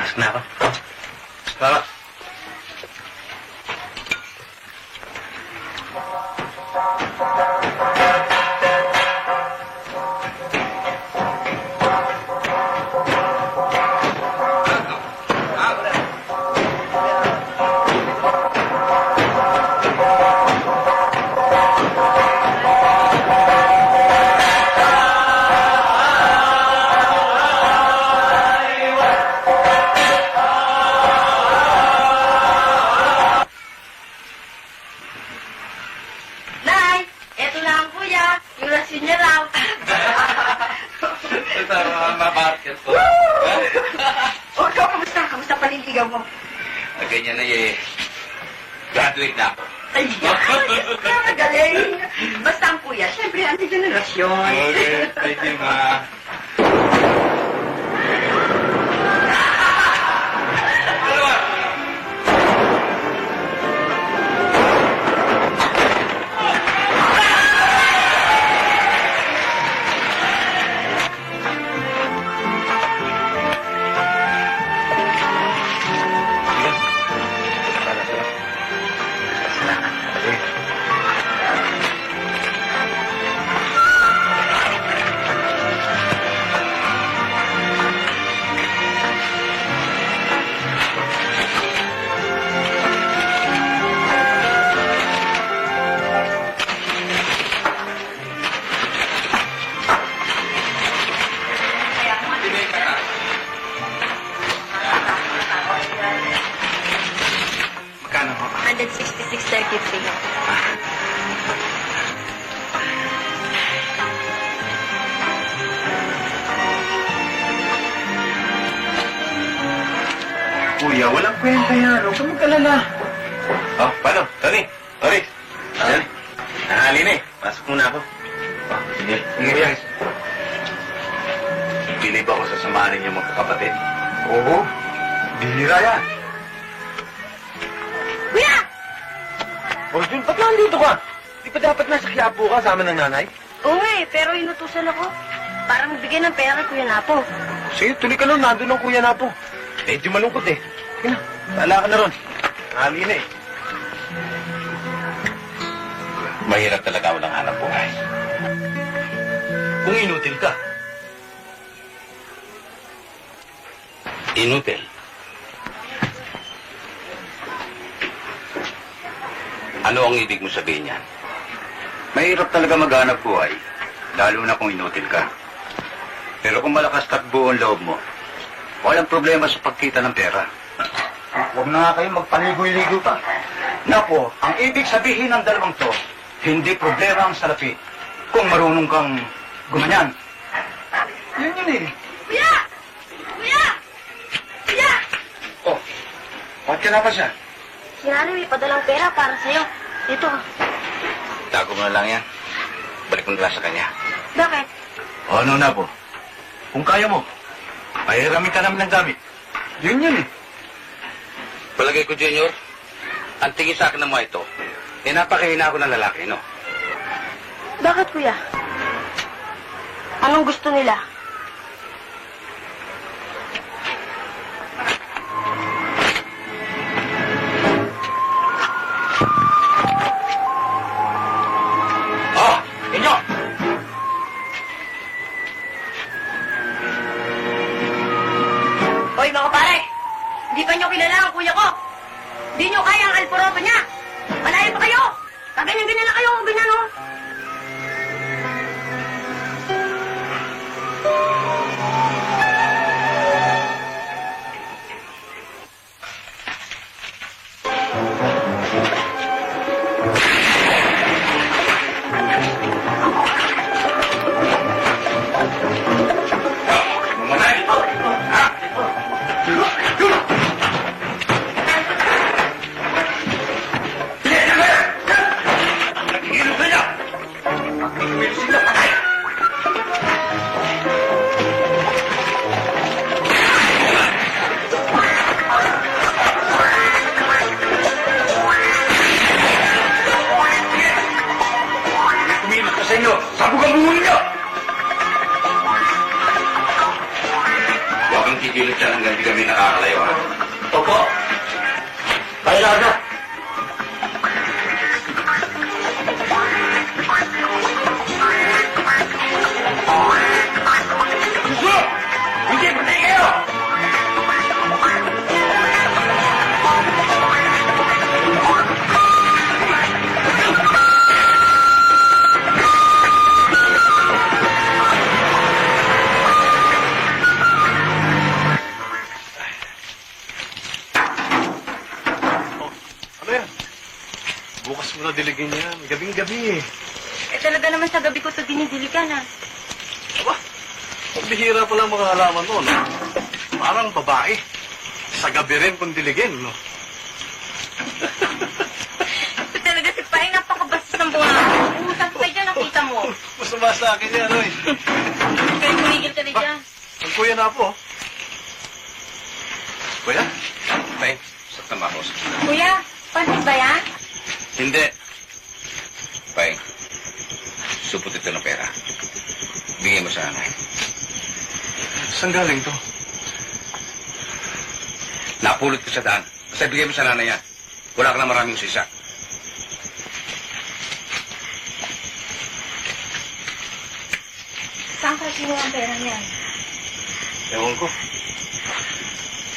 Pasok na ako. Tara. Nay, eto na ang kuya. Yung rasin niya raw. Ito ang mabarket ko. O, ikaw, kamusta? Kamusta paliligaw mo? Ganyan na eh. Graduate na ako. Ay, kaya magaling. Basta ang kuya, syempre, anti-generasyon. Okay, thank you, ma. Magkano ho? 166.33. Kuya, walang kwenta yan. Huwag kang mag-alala. Oh, paano? Tony, Tori. Yan. Nahali na eh. Pasok muna ako. Oh, sige. Kuya. Bilib ako sa samahan ninyo magkakapatid. Oo. Bihira yan. Kuya! Oh, Jun, ba't nandito ka? Di pa dapat nasa Quiapo ka sama ng nanay? Oo nga eh, pero inutusan ako. Para magbigay ng pera kay Kuya Napo. Sige, tuloy ka nun. Nandun ang kuya na po. Medyo malungkot eh. Sige na. Bahala ka na ron. Nahali na eh. Mahirap talaga walang hanap buhay. Kung inutil ka. Inutil. Ano ang ibig mo sabihin yan? Mahirap talaga maghanap buhay, lalo na kung inutil ka. Pero kung malakas ka't buo ang loob mo, walang problema sa pagkita ng pera. Huwag na nga kayo magpaligoy-ligo pa. Napo, ang ibig sabihin ng dalawang to, hindi problema ang salapi kung marunong kang gumanyan. Yun yun eh. Kuya! Kuya! Kuya! Oh, bakit ka na pa siya? Si Nanay may padalang pera para sa'yo. Ito. Tago mo na lang yan. Balik mo na lang sa kanya. Bakit? O ano na po? Kung kaya mo, mahiramin ka namin ng gamit. Yun yun eh. Palagay ko, Junior, ang tingin sa akin ng mga ito, eh napakahina ako ng lalaki, no? Bakit, Kuya? Anong gusto nila? Oh, inyo! Hoy, mga pare! Hindi pa nyo kilala ang kuya ko! Hindi nyo kaya ang alporoto niya! Malayo pa kayo! Kaganyan-ganyan na kayo, ganyan o! Mamanay! Ha? Nagigilot na niya! Pagkikimili sila, patay! Kumilos ka sa inyo! Sabog ang buhol niyo! Huwag kang kikilos dyan hanggang di kami nakakalayo, ha? Po. Tayo na agad. Hindi, patay kayo! Ano yan? Bukas mo na diligin yan. Gabing-gabi eh. Eh talaga naman sa gabi ko ito dinidiligan ah. Aba, magbihira pala ang mga halaman mo, no? Parang babae. Sa gabi rin kung diligin, no? Ito talaga si Pai, napakabastos ng bunga. Umusap ka dyan, nakita mo. Masama sa akin yan, ano eh. Kaya kumigil ka na dyan. Ang kuya na po. Kuya? Tay, saktan ba ako? Kuya, pansit ba yan? Hindi. Tay, supot ito ng pera. Bigyan mo sa nanay. Saan galing to? Napulot ko sa daan. Basta bigyan mo sa nanay yan. Wala ka na maraming sisa. Saan ka kinuha ang pera niyan? Ewan ko.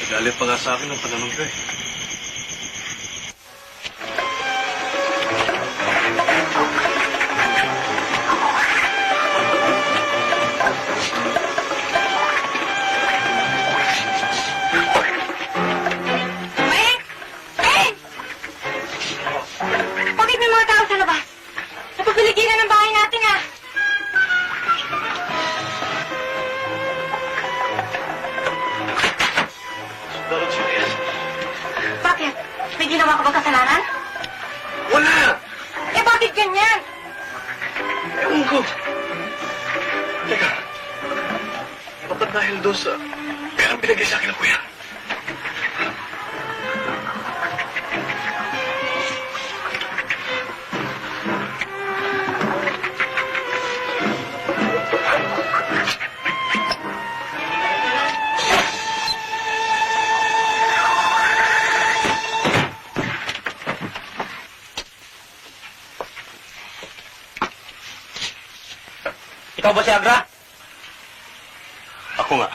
Nagalit pa nga sa akin ang pananong ko eh. Pai! Pai! Bakit may mga tao sa labas? Napapiligiran ng bahay natin ah. Darot siya yan. Bakit? May ginawa ka ba kasalanan? Wala! Eh bakit ganyan? Ewan ko. Teka. Baka dahil doon sa perang binigay sa akin ng kuya. Ikaw ba si Agra? Ako nga.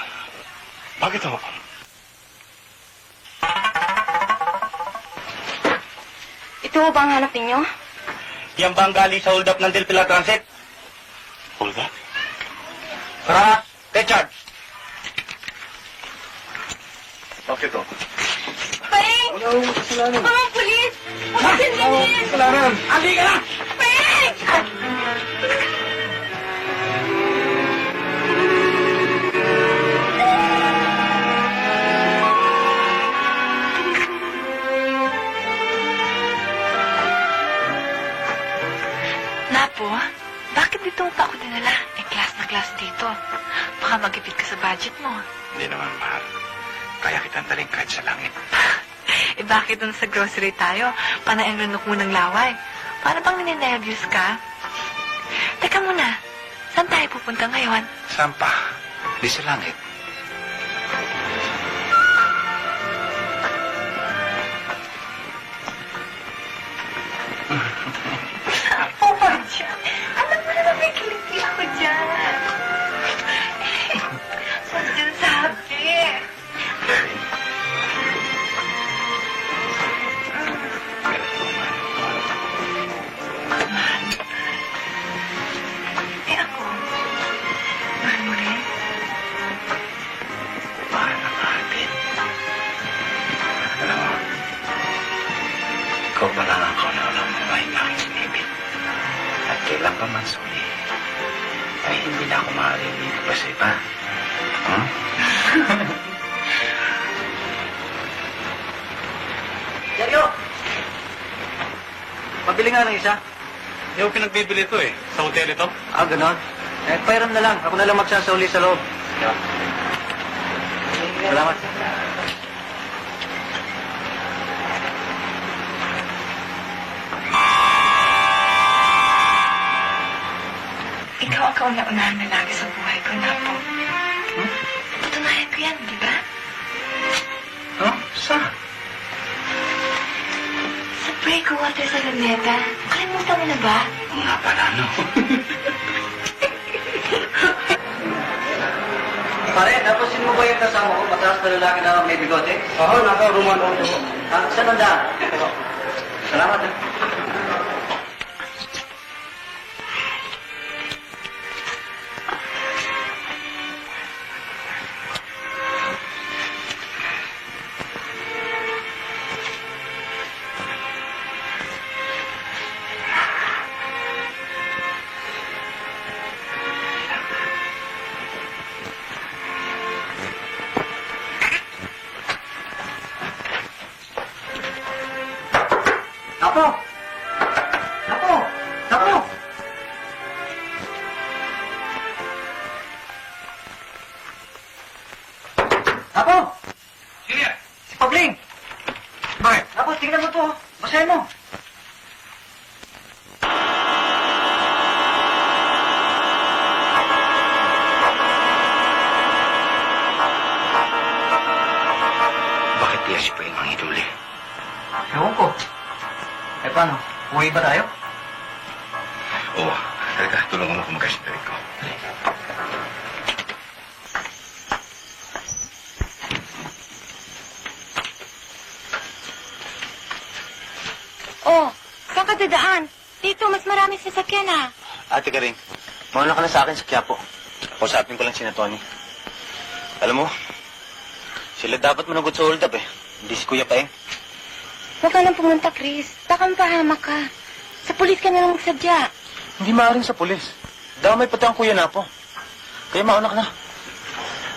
Bakit ako? Ito ba ang hanap ninyo? Yan ba ang galing sa hold up ng Del Pilar Transit? Hold up? Tara, Richard. Bakit ako? Pai! Wala akong kasalanan. Mga pulis! Huwag ganyan! Kasalanan! Ali ka na! Pai! Napo, bakit dito pa ako dinala? Eh, class na class dito. Baka magipit ka sa budget mo. Hindi naman, mahal. Kaya kitang daling kahit sa langit. Eh, bakit dun sa grocery tayo? Panaing lunok mo ng laway. Para bang nininervyos ka? Teka muna, saan tayo pupunta ngayon? Saan pa? Di sa langit. Oh, Badya. Alam mo naman may kiliti ako dyan. Saan dyan sabi? Eh ako, mahal mo rin? Mahal na natin. Alam mo, ikaw pa lang ako na alam mo ay nakikinibig. At kailan pa man suli, ay hindi na ako maaaring pa sa iba. Hmm? Seryo! Pabili nga ng isa. Hindi ako pinagbibili ito eh. Sa hotel ito. Ah, ganon. Eh, pairam na lang. Ako na lang magsasauli sa loob. Salamat. Ikaw ang kauna-unahan na lagi sa buhay ko, Napo. Patunayan ko yan, di ba? Huh? Saan? tayo sa Luneta. Kalimutan mo na ba? Oo nga pala, no? Pare, tapos sino ba yung kasama ko? Mataas na lalaki na may bigote? Oo, nasa Roman Auto. Saan ang daan? Salamat. Apo! Apo! Apo! Apo! Sino yan? Si Pabling! Bakit? Apo, tingnan mo to. Basahin mo. Bakit kaya si Pweng ang iduli? Ewan ko. Eh, paano? Uwi ba tayo? Oo. Halika, tulungan mo kung magkasintarin ko. Oh, saan ka dadaan? Dito, mas maraming sasakyan ah. Ate Karing, mauna ka na sa akin sa Quiapo. Kausapin ko lang si na Tony. Alam mo, sila dapat managot sa hold up eh. Hindi si Kuya Paeng. Huwag ka nang pumunta, Chris. Baka mapahamak ka. Sa pulis ka na lang magsadya. Hindi maaaring sa pulis. Damay pati ang Kuya Napo. Kaya mauna ka na.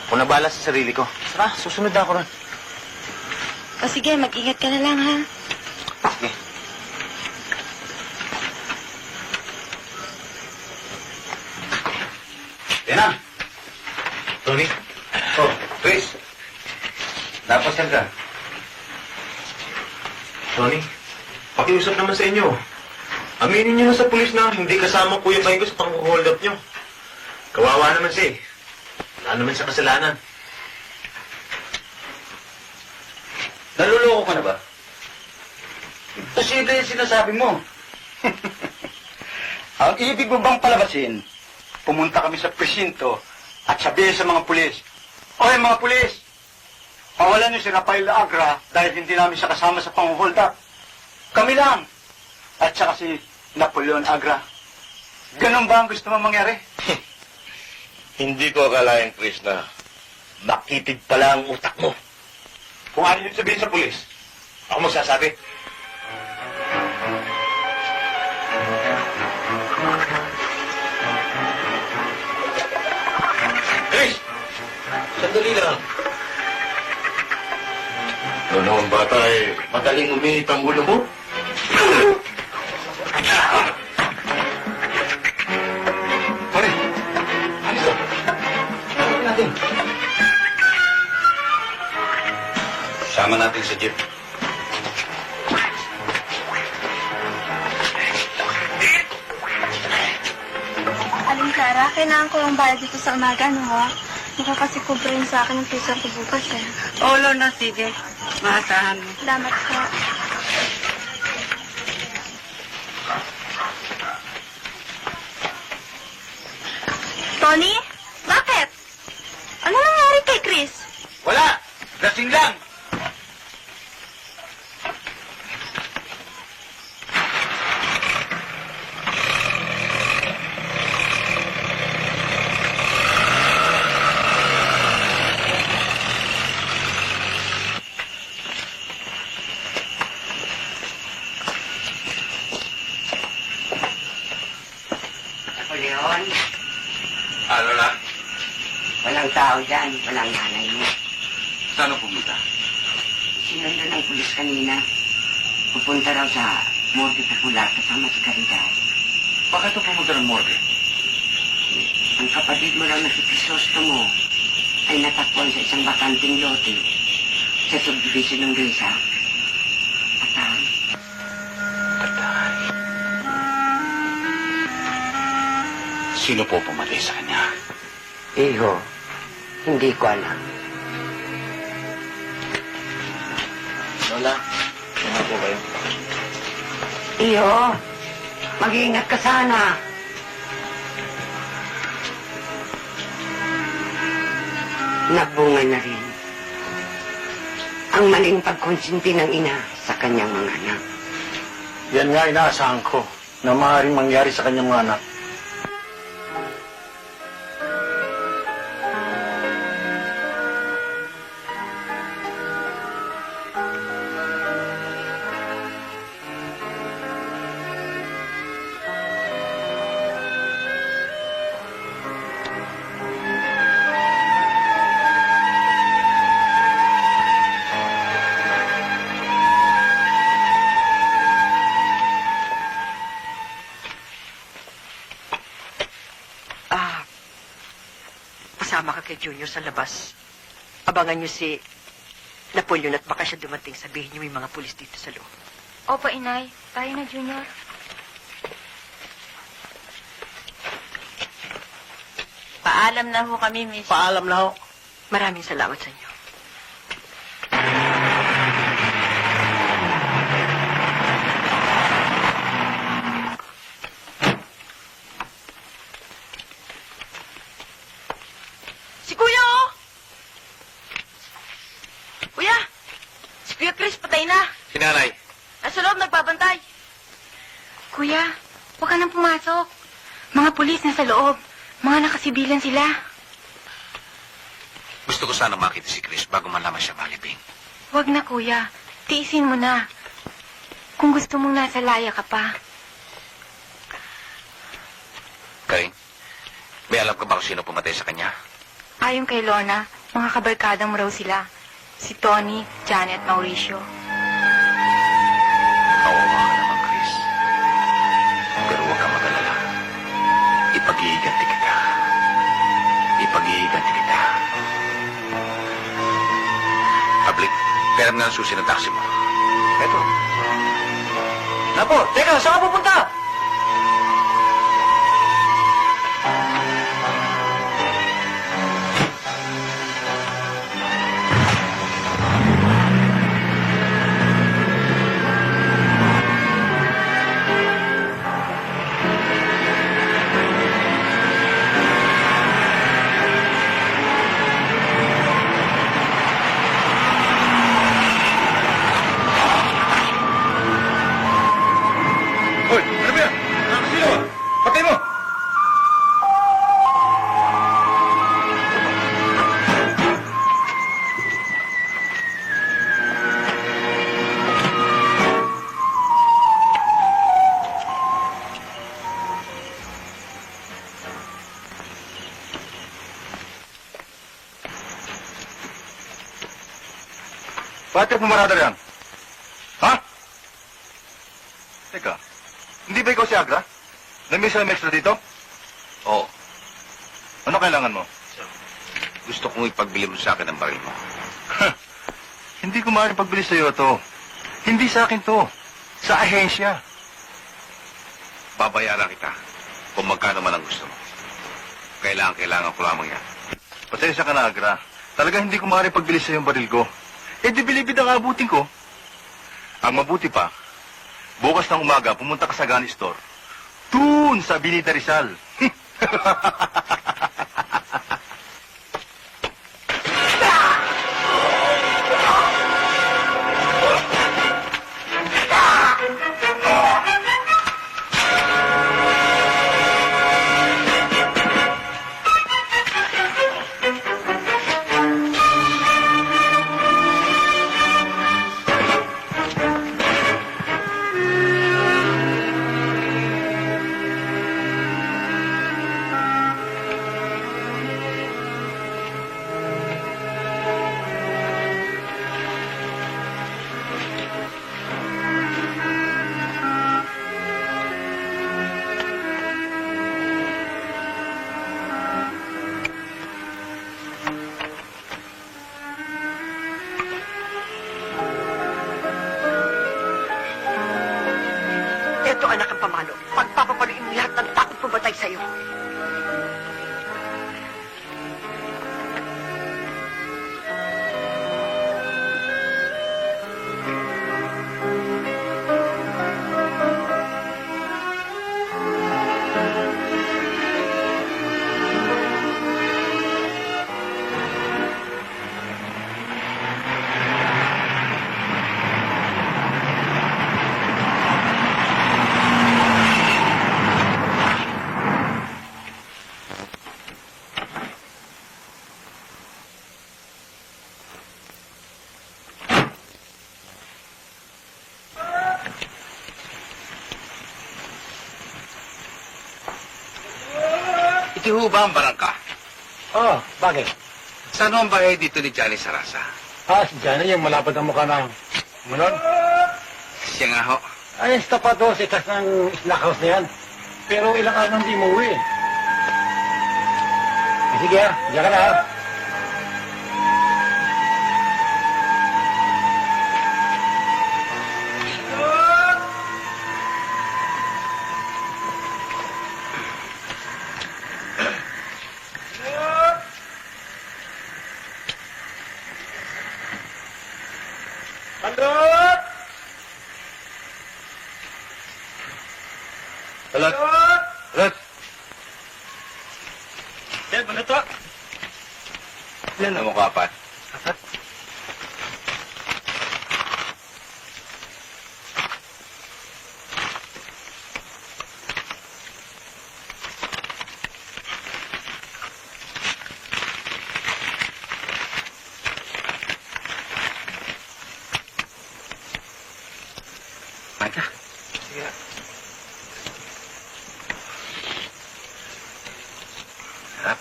Kung nabala sa sarili ko, tara, susunod na ako ron. O sige, mag-ingat ka na lang ha. Sige. Yan na. Tony. Oh, Chris. Napasan ka. Tony, pakiusap naman sa inyo. Aminin niyo na sa pulis na hindi kasama Kuya Paeng ko sa pang-hold up niyo. Kawawa naman siya eh. Wala naman sa kasalanan. Naluloko ka na ba? Posible yung sinasabi mo. Ang ibig mo bang palabasin, pumunta kami sa presinto at sabihin sa mga pulis, "Oy mga pulis, pawalan niyo si Rafael Agra dahil hindi namin siya kasama sa pang-hold up. Kami lang. At saka si Napoleon Agra." Ganun ba ang gusto mo mangyari? Hindi ko akalain, Chris, na makitid pala ang utak mo. Kung ano yung sabihin sa pulis, ako magsasabi. Chris! Sandali lang. Ano naman bata eh, madaling uminit ang ulo mo? Pare, alis ka. Ano natin? Sama natin sa jeep. Aling Clara, kailangan ko yung bayad dito sa umaga, no ha? Mukha kasi kubrain sa akin ng tuition ko bukas eh. Olo na, sige. Maasahan mo. Salamat po. Tony? Bakit? Ano nangyari kay Chris? Wala! Lasing lang! Leon, Ano na? walang tao dyan. Walang nanay mo. Saan ang pumunta? Sinundo ng pulis kanina. Pupunta raw sa Morgue Popular kasama si Caridad. Bakit ito pumunta ng morgue? Ang kapatid mo raw na si Crisostomo ay natakpan sa isang bakanting lote sa subdivision ng Grisa. Patay. Patay. Sino po pumatay sa kanya? Iho, hindi ko alam. Lola, ano po kayo? Iyo, mag-iingat ka sana. Nagbunga na rin ang maling pagkonsinti ng ina sa kanyang mga anak. Yan nga inaasahan ko na maaaring mangyari sa kanyang mga anak. Pasama ka kay Junior sa labas. Abangan niyo si Napoleon at baka siya dumating. Sabihin niyo may mga pulis dito sa loob. Opo, Inay. Tayo na, Junior. Paalam na ho kami, Miss. Paalam na ho. Maraming salamat sa inyo. Si Kuya, oh! Kuya! Si Kuya Chris, patay na. Sinanay. Nasa loob, nagbabantay. Kuya, huwag ka nang pumasok. Mga pulis nasa loob. Mga nakasibilan sila. Gusto ko sana makita si Chris bago malaman siya malibing. Huwag na, Kuya. Tiisin mo na. Kung gusto mong nasa laya ka pa. Karing, may alam ka ba kung sino pumatay sa kanya? Ayon kay Lorna, mga kabarkada mo raw sila. Si Tony, Janet, Mauricio. Kawawa ka naman, Chris. Pero huwag kang mag-alala. Ipag-iiganti kita. Ipag-iiganti kita. Ablik, pera na ang susi ng taxi mo. Eto. Napo, teka, saan ka pupunta? Hoy, ano ba yan? Sino ba? Patay mo! Bakit pumarada riyan? Ha? Teka, hindi ba ikaw si Agra? Namiss na extra dito? Oo. Ano kailangan mo? Gusto kong ipagbili mo sa akin ang baril mo. Hindi ko maaaring pagbili sa'yo to. Hindi sa akin to. Sa ahensya. Babayaran kita kung magkano man ang gusto mo. Kailangan ko lamang yan. Pasensya ka na, Agra. Talaga hindi ko maaaring pagbili sa'yo ang baril ko. Eh di bilibid ang abutin ko. Ang mabuti pa, bukas ng umaga pumunta ka sa gun store. Doon sa Binita Rizal. Eto anak ang pamalo. Pagpapapaluin mo lahat ng takot pumatay sa'yo. Pati ho ba ang barangka? Oh, bakit? Saan ho ang bahay dito ni Johnny Sarasa? Si Johnny, yung malapad ang mukha ng... Mulon? Siya nga ho. Ay, tapat ho, sa itas ng snack house na yan. Pero ilang araw nang di mo uwi. Sige diyan ka na ha. Bandot! Balot! Balot! Yan, bandot to. Ilan na mo ko, apat? Kumain ka. Sige. Harap.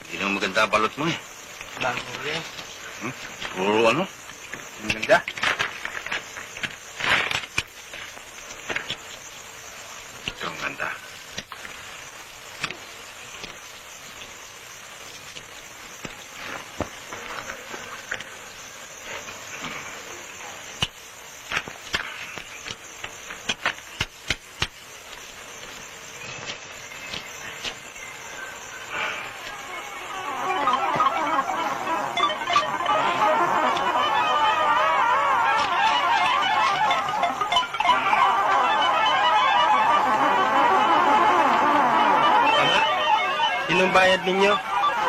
Hindi naman maganda ang balot mo eh. Bago yan. Puro ano? Ang ganda. Ito ang ganda. Sinong bayad ninyo?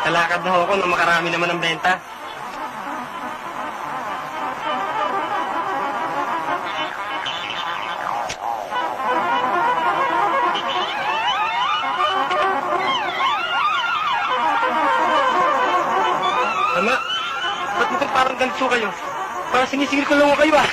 Kalakad na ho ako na makarami naman ang benta. Ama, ba't mo parang ganito kayo? Parang sinisigil ko lang kayo ah.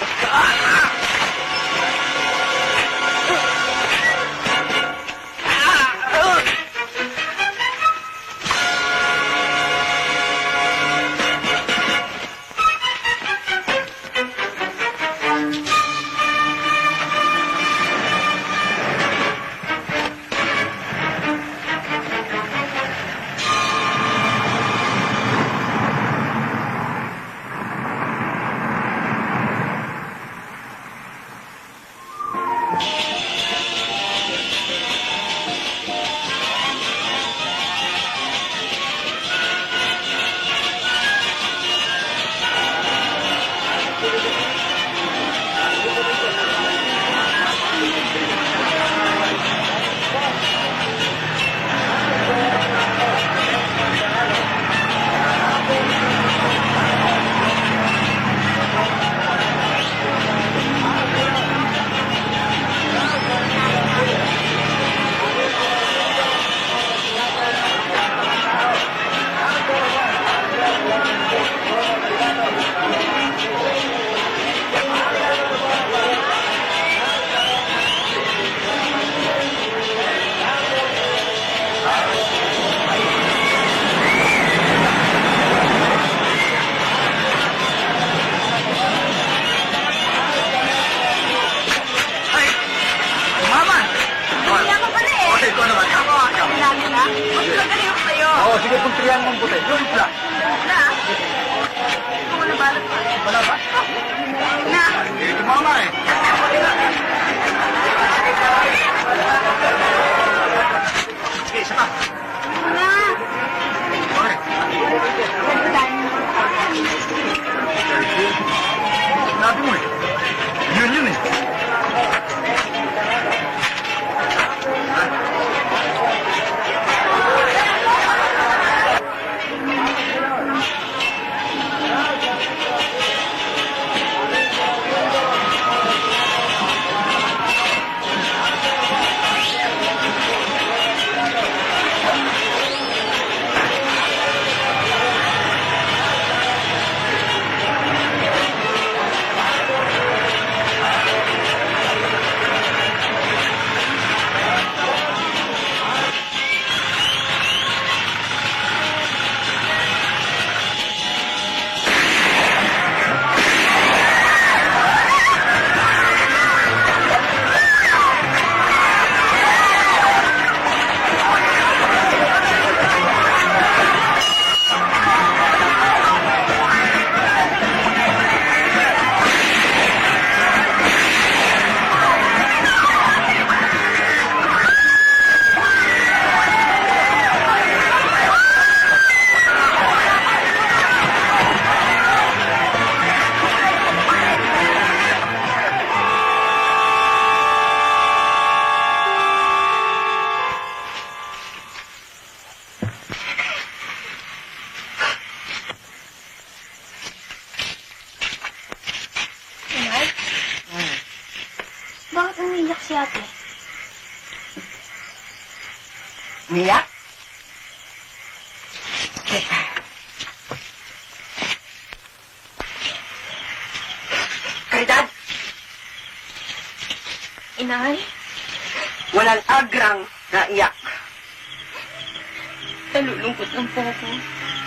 umiyak si ate? Niyak? Teka. Caridad, Inay? walang agrang naiyak. Nalulungkot lang po ako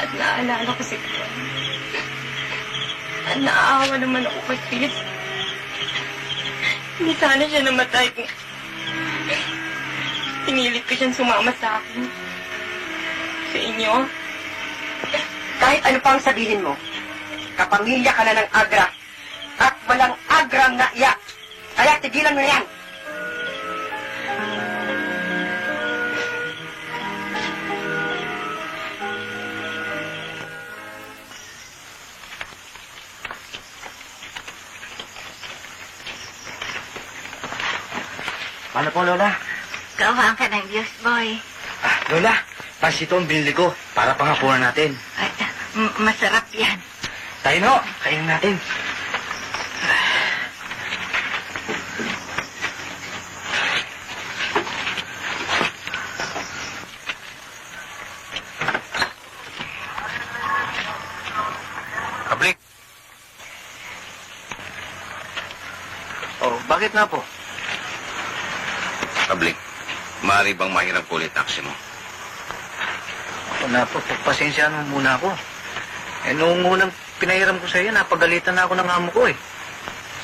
at naaalala ko si Kwan. At naaawa naman ako kay Chris. Hindi sana siya namatay kung pinilit ko siyang sumama sa akin. Sa inyo. Kahit ano pang sabihin mo, kapamilya ka na ng agra at walang agrang naiyak. Kaya tigilan mo na yan. Paano po, Lola? Gawaan ka ng Diyos, boy. Lola, pansito ang binili ko para pangapunan natin. Ay, masarap yan. Tayo no, kainin natin. Kablik, Oh, bakit na po? Kablik, maaari bang mahiram ko ulit taxi mo? Ako na po, pagpasensyahan mo muna ako. Eh, noong unang pinahiram ko sa iyo, napagalitan na ako ng amo ko eh.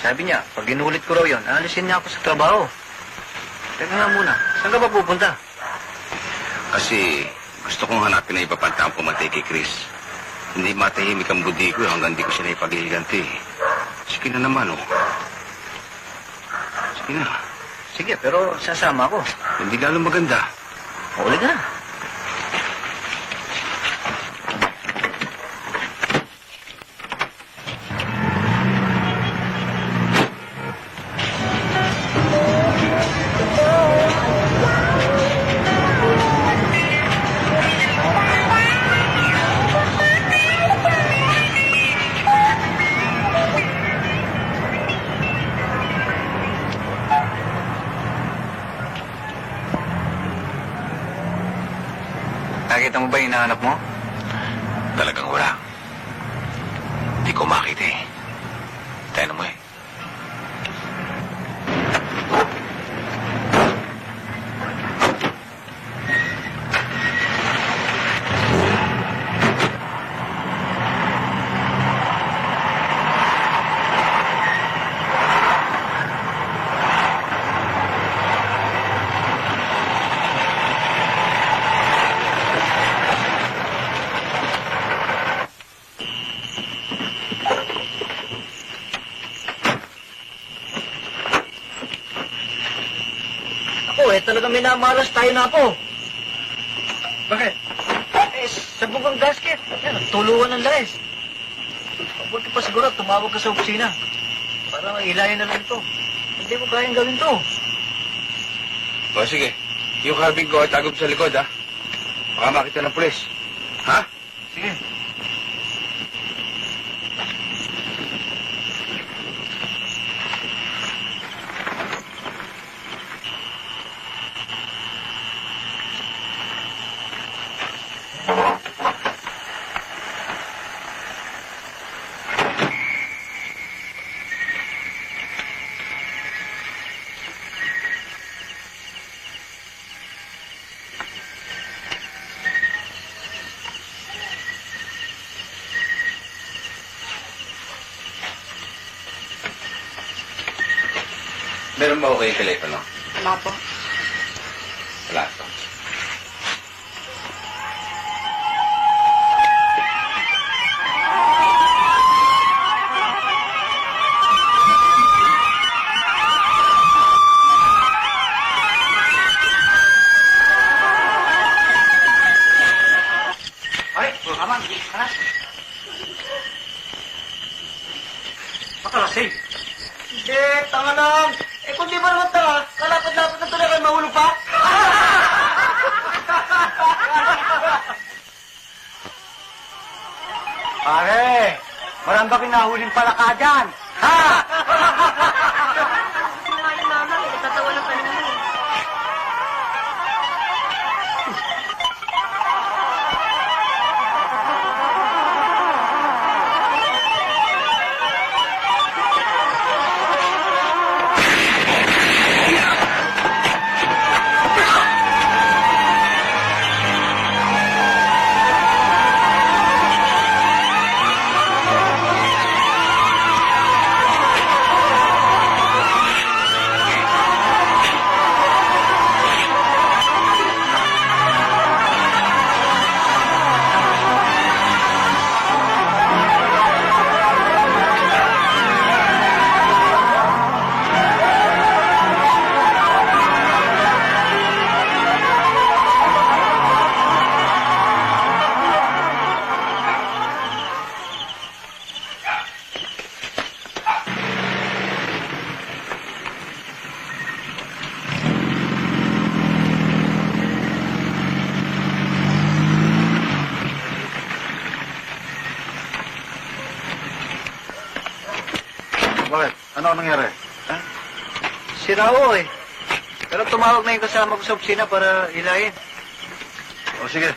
Sabi niya, pag inulit ko raw yun, alisin niya ako sa trabaho. Teka nga muna, saan ka ba pupunta? Kasi gusto kong hanapin na iba pang taong pumatay kay Chris. Hindi matahimik ang budi ko hanggang di ko siya naipaghihiganti. Sige na naman, oh. Sige na. Sige, pero sasama ako. Hindi lalo maganda. Ulit na. Nakita mo ba yung hinahanap mo? Talagang wala. Hindi ko makita eh. Tayo mo eh. Ako eh, talagang minamalas tayo na po. Bakit? Eh, sabog ang gasket. Yan, tuluan ng langis. Mabuti pa siguro, tumawag ka sa opisina. Para ilayan na lang ito. Hindi mo kayang gawin to. O sige, yung carbine ko ay tagob sa likod, ha? Baka makita ng pulis. Ha? Sige. Meron ba ako kayong telepono? Wala po. Wala ito. Ay, aman, anak. Makalasing. Hindi, tanga lang. Eh, kung di ba naman tanga, kalapad-lapad na tuloy kayo mahulog pa. Pare, marami ba kinahuling palaka dyan? Ha? Mama, may natatawa bakit? Ano ang nangyari? Si Rao eh. Pero tumawag na yung kasama ko sa opisina para hilahin. O sige.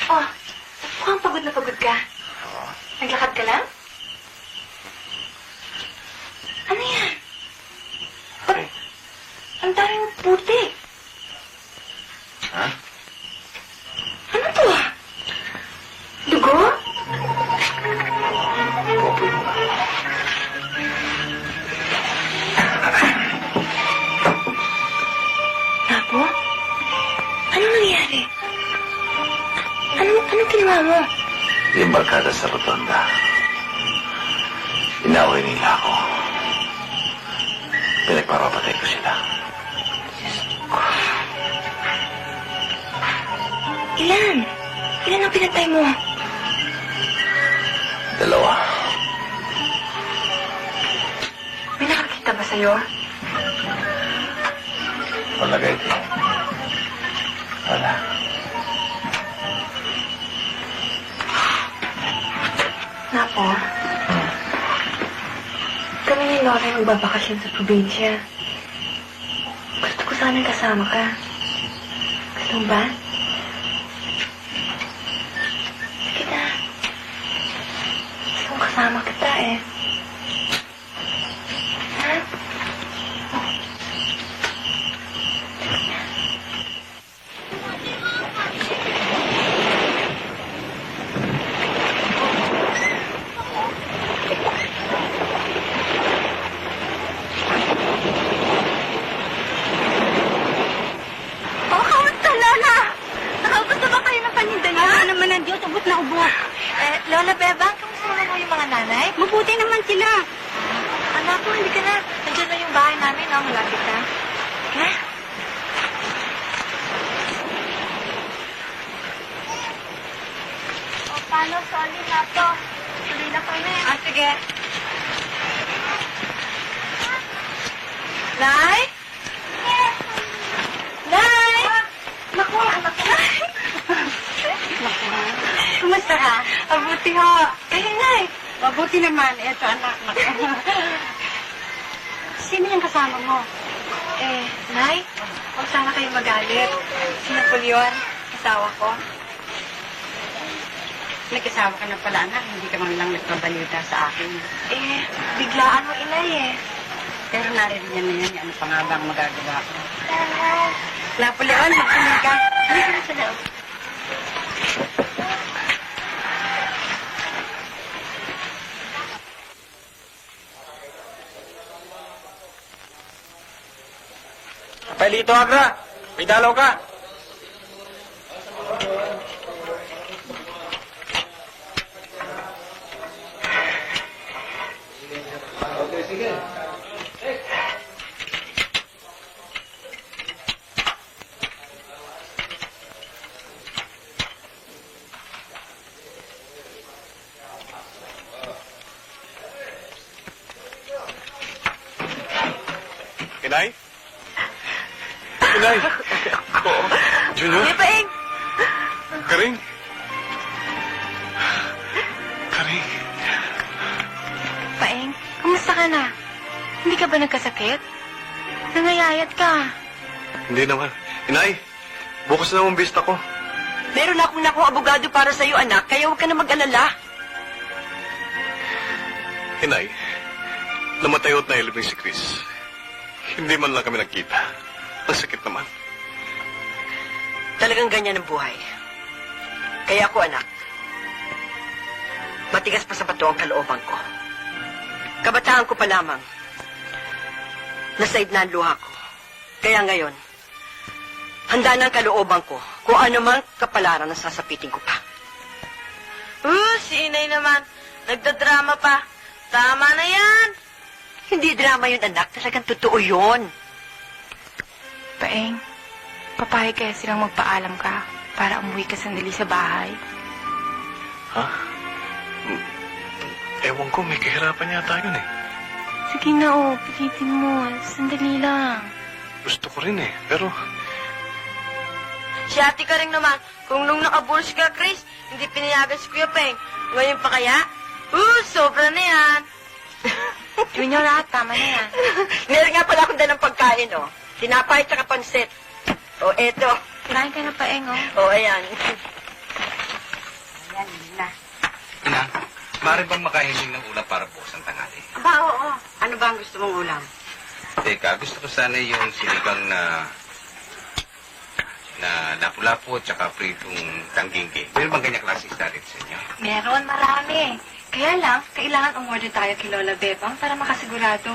Oh, mukhang pagod na pagod ka. Naglakad ka lang? Ano yan? Ba't ang daming puti? Ha? Ano to ah? Dugo? Popoy mo nga. Apo? Anong nangyari? Anong ginawa mo? Yung barkada sa rotonda. Inaway nila ako. Pinagpapapatay ko sila. Ilan? Ilan ang pinatay mo? 2. May nakakita ba sa'yo? Malagay din. Wala. Napo, kami ni Laura ay magbabakasyon sa probinsya. Gusto ko sanang kasama ka. Gusto mo ba? Sige na. Gusto kong kasama kita eh. Ha? Oh, kamusta, Lola? Nakagusto ba kayo ng paninda niya? Ano naman ang Diyos, ubot na ubot. Lola Bebang, kamusta naman mo yung mga nanay? Mabuti naman sila. Anak ko, hindi ka na. Nandiyan na yung bahay namin, no? Malapit ka. Ha? O, paano, sorry na to. Tuloy na kami. Ah, sige. Nay? Nay? Naku, anak ko. Kumusta ka? Mabuti ho. Kayo, Nay. Mabuti naman. Eto, anak. Sino yung kasama mo? Nay, huwag sana kayo magalit. Si Napoleon, asawa ko. Nagkasama ka na pala, anak. Hindi ka man lang nagpabalita sa akin. Biglaan mo, Inay eh. Pero narinig na yan. Ano pa nga ba ang magagawa ko? Napoleon, magpunin ka. Halika na sa loob. Pelito Agra, may dalaw ka. Inay? Inay? Junior? Hindi, Paeng. Karing? Karing? Paeng, kamusta ka na? Hindi ka ba nagkasakit? Nangayayat ka. Hindi naman. Inay, bukas na ang bista ko. Meron akong nakuha abogado para sa'yo, anak, kaya huwag ka na mag-alala. Inay, namatay at nailibing si Chris. Hindi man lang kami nagkita. Ang sakit naman. Talagang ganyan ang buhay. Kaya ako, anak, matigas pa sa bato ang kalooban ko. Kabataan ko pa lamang. Nasaid na ang luha ko. Kaya ngayon, handa na ang kalooban ko kung ano mang kapalaran ang sasapitin ko pa. Si Inay naman. Nagdadrama pa. Tama na yan. Hindi drama yun, anak. Talagang totoo yun. Paeng, papayag kaya silang magpaalam ka para umuwi ka sandali sa bahay? Ha? Ewan ko, may kahirapan yata yun eh. Sige na, pilitin mo. Sandali lang. Gusto ko rin eh, pero... Si ate ka rin naman. Kung nung nakabuls ka, Chris, hindi pinayagan si Kuya Peng. Ngayon pa kaya? Sobra na yan. Junior, tama na yan. Meron nga pala akong dalang pagkain, oh. Tinapay tsaka pansit. O, eto. Kirain ka na pa, Eng, O, ayan. Ayan, na. Inang, maaari bang makahiling ng ulam para bukas ang tanghali? Aba, oo. Ano ba ang gusto mong ulam? Teka, gusto ko sana yung sinigang na lapu-lapu at saka pritong tangginggi. Meron bang ganyang klase isda dito sa inyo? Meron, marami. Kaya lang, kailangan umorder tayo kay Lola Bebang para makasigurado.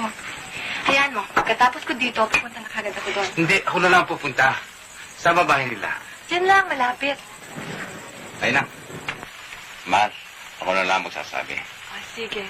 Hayaan mo, pagkatapos ko dito, pupunta na kagad ako doon. Hindi, ako na lang pupunta. Sa babae nila. Diyan lang, malapit. Ayun na. Mahal, ako na lang magsasabi. Sige.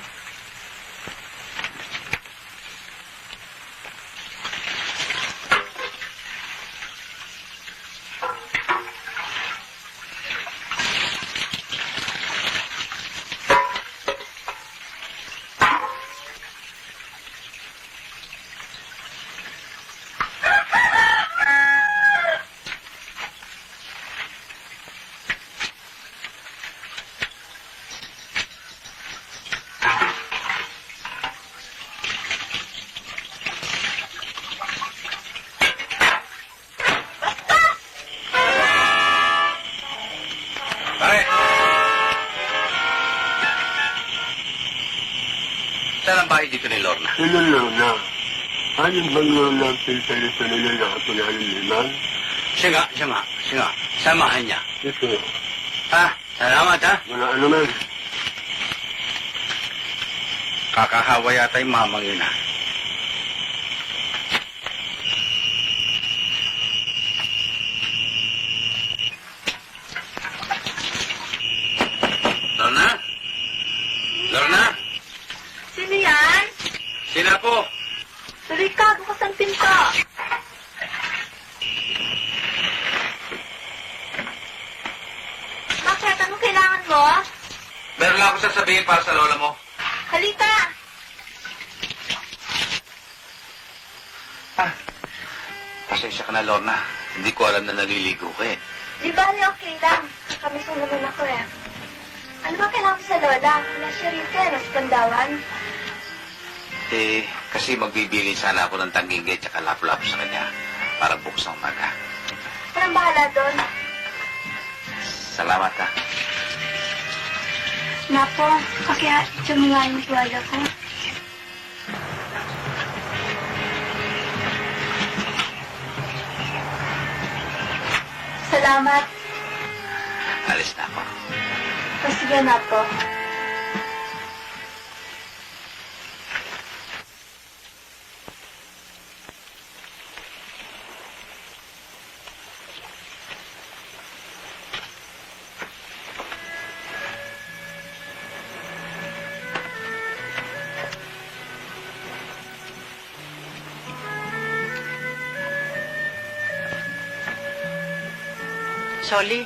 Pare! Saan ang bahay dito ni Lorna? Lorna, alin bang lalapin sa'yo sa nalalaki na haliman? Siya nga. Samahan niya. Ito, Ha? Salamat, ha? wala naman. Kakahawa yata yung mamang yun, ha? Lorna? Lorna? Sino yan? Sila po. Tuloy ka, bukas ang pinto. Bakit? Anong kailangan mo? Meron lang ako sasabihin para sa lola mo. Halika! Pasensya ka na, Lorna. Hindi ko alam na naliligo ka eh. Di ba okay lang? Nakamiso naman ako eh. Ano ba kailangan ko sa lola? Wala siya rito eh, nasa Pandawan. Kasi magbibili sana ako ng tanggingge at lapu-lapu sa kanya para bukas ng umaga. Parang bahala doon. Salamat, ha. Napo, pakihatid mo nga yung tuwala ko. Salamat. Alis na ako. O sige na po. Soli,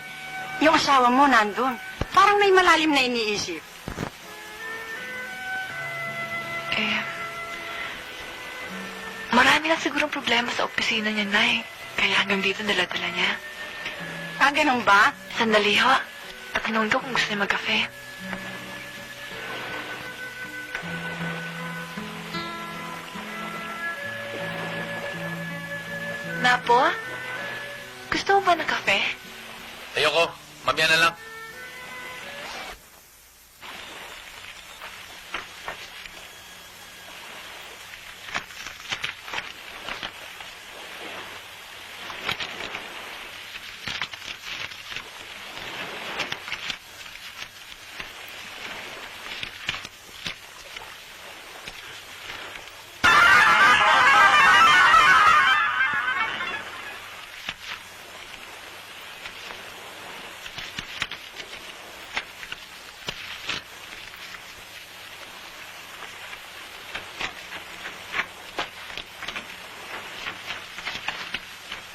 yung asawa mo nandun. Parang may malalim na iniisip. Marami na sigurong problema sa opisina niya, Nay. Kaya hanggang dito dala-dala niya. Ah, ganun ba? Sandali ho. Tatanungin ko kung gusto niya magkape. Napo? Gusto mo ba ng kape? Ayoko, mamaya na lang.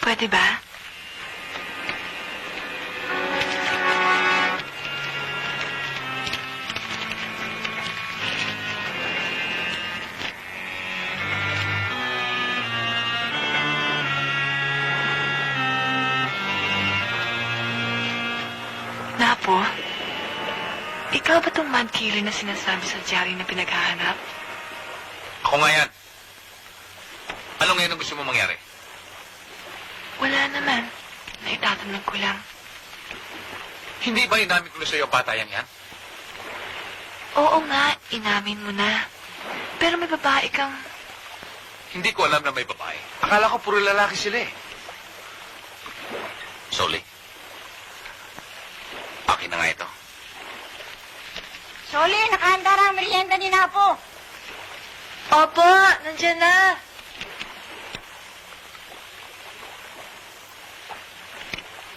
Pwede ba? Napo, ikaw ba tong mad killer na sinasabi sa diary na pinaghahanap? Ako nga yan. Ano ngayon ang gusto mo mangyari? Wala naman. Naitatanong ko lang. Hindi ba inamin ko na sa'yo ang batayan yan? Oo nga, inamin mo na. Pero may babae kang... Hindi ko alam na may babae. Akala ko puro lalaki sila eh. Soli. Akin na nga ito. Soli, nakahanda na ang merienda ni Napo. Opo, nandiyan na.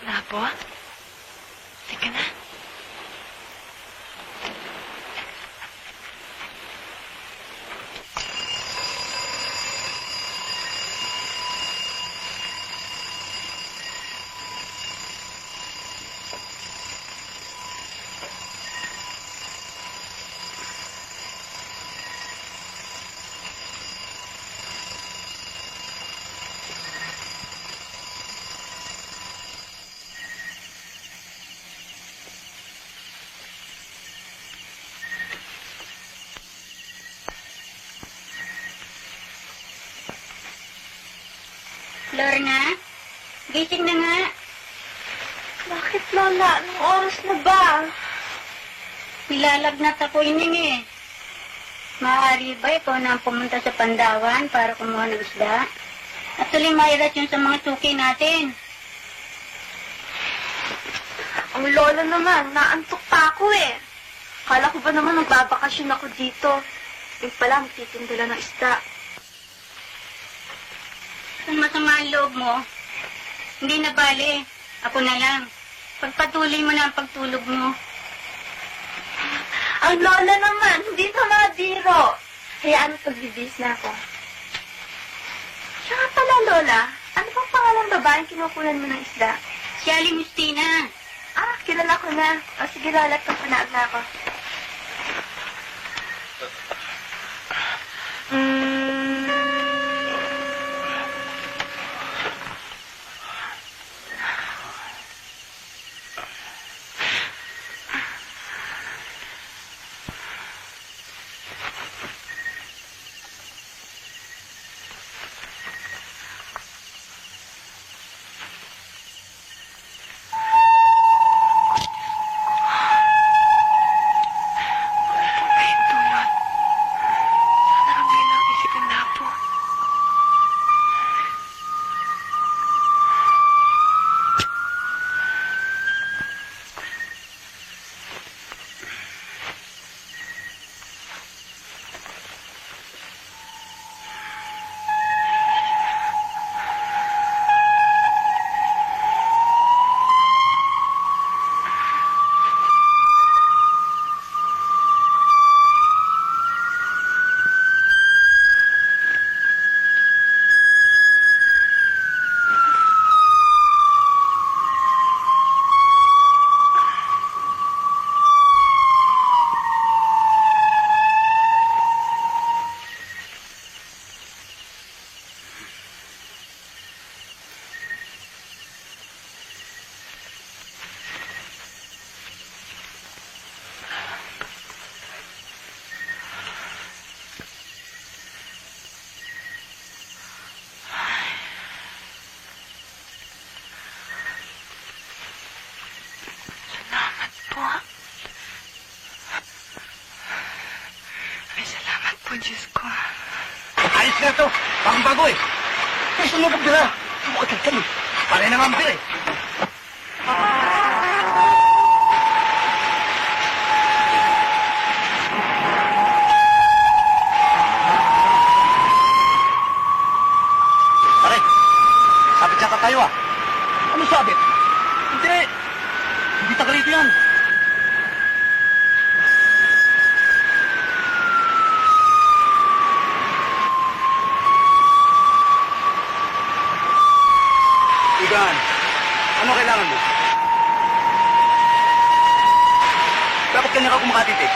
Napo? Teka na. Lorna, gising na nga. Bakit, Lola? Anong oras na ba? Nilalagnat ako ining eh. Maaari ba ikaw na ang pumunta sa Pandawan para kumuha ng isda? At tuloy mairat yun sa mga suki natin. Ang Lola naman, naantok pa ako eh. Kala ko ba naman magbabakasyon ako dito? Yung pala, magtitinda lang ng isda. Kung masama ang loob mo, hindi na bali. Ako na lang. Pagpatuloy mo na ang pagtulog mo. Ang Lola naman, hindi na madiro. Hayaan mo pagbibis na ako. Siya nga pala, Lola. Ano bang pangalang babaeng kinukunan mo ng isda? Si Aling Justina. Ah, kilala ko na. O sige, Lola, pagpanaag na ako. Diyos ko. Ayos na ito. Bagong-bago eh. Ay, sumubok nila. Sumukot ka eh. Pare na ngampir eh. Pare, sabit yata tayo ah. Ano sabit? Hindi. Hindi tagalito yan. Igan, ano kailangan mo? Bakit kanya ka kumakatit eh?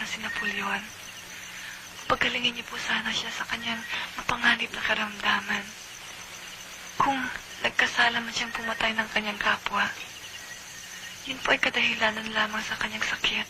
si Napoleon. Pagalingin niyo po sana siya sa kanyang mapanganib na karamdaman. Kung nagkasala man siyang pumatay ng kanyang kapwa, yun po ay kadahilanan lamang sa kanyang sakit.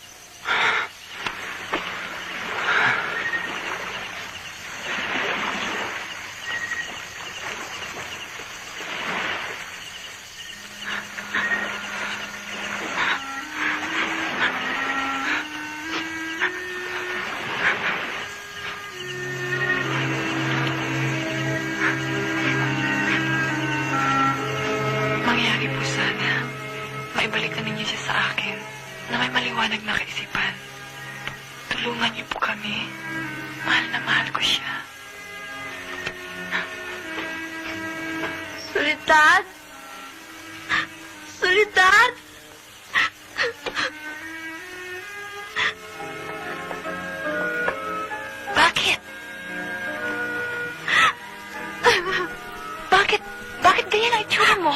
Mangyari po sana, maibalikan ninyo siya sa akin na may maliwanag na kaisipan. Tulungan niyo po kami. Mahal na mahal ko siya. Soledad? Soledad? Bakit? Bakit? Bakit ganyan ang itsura mo?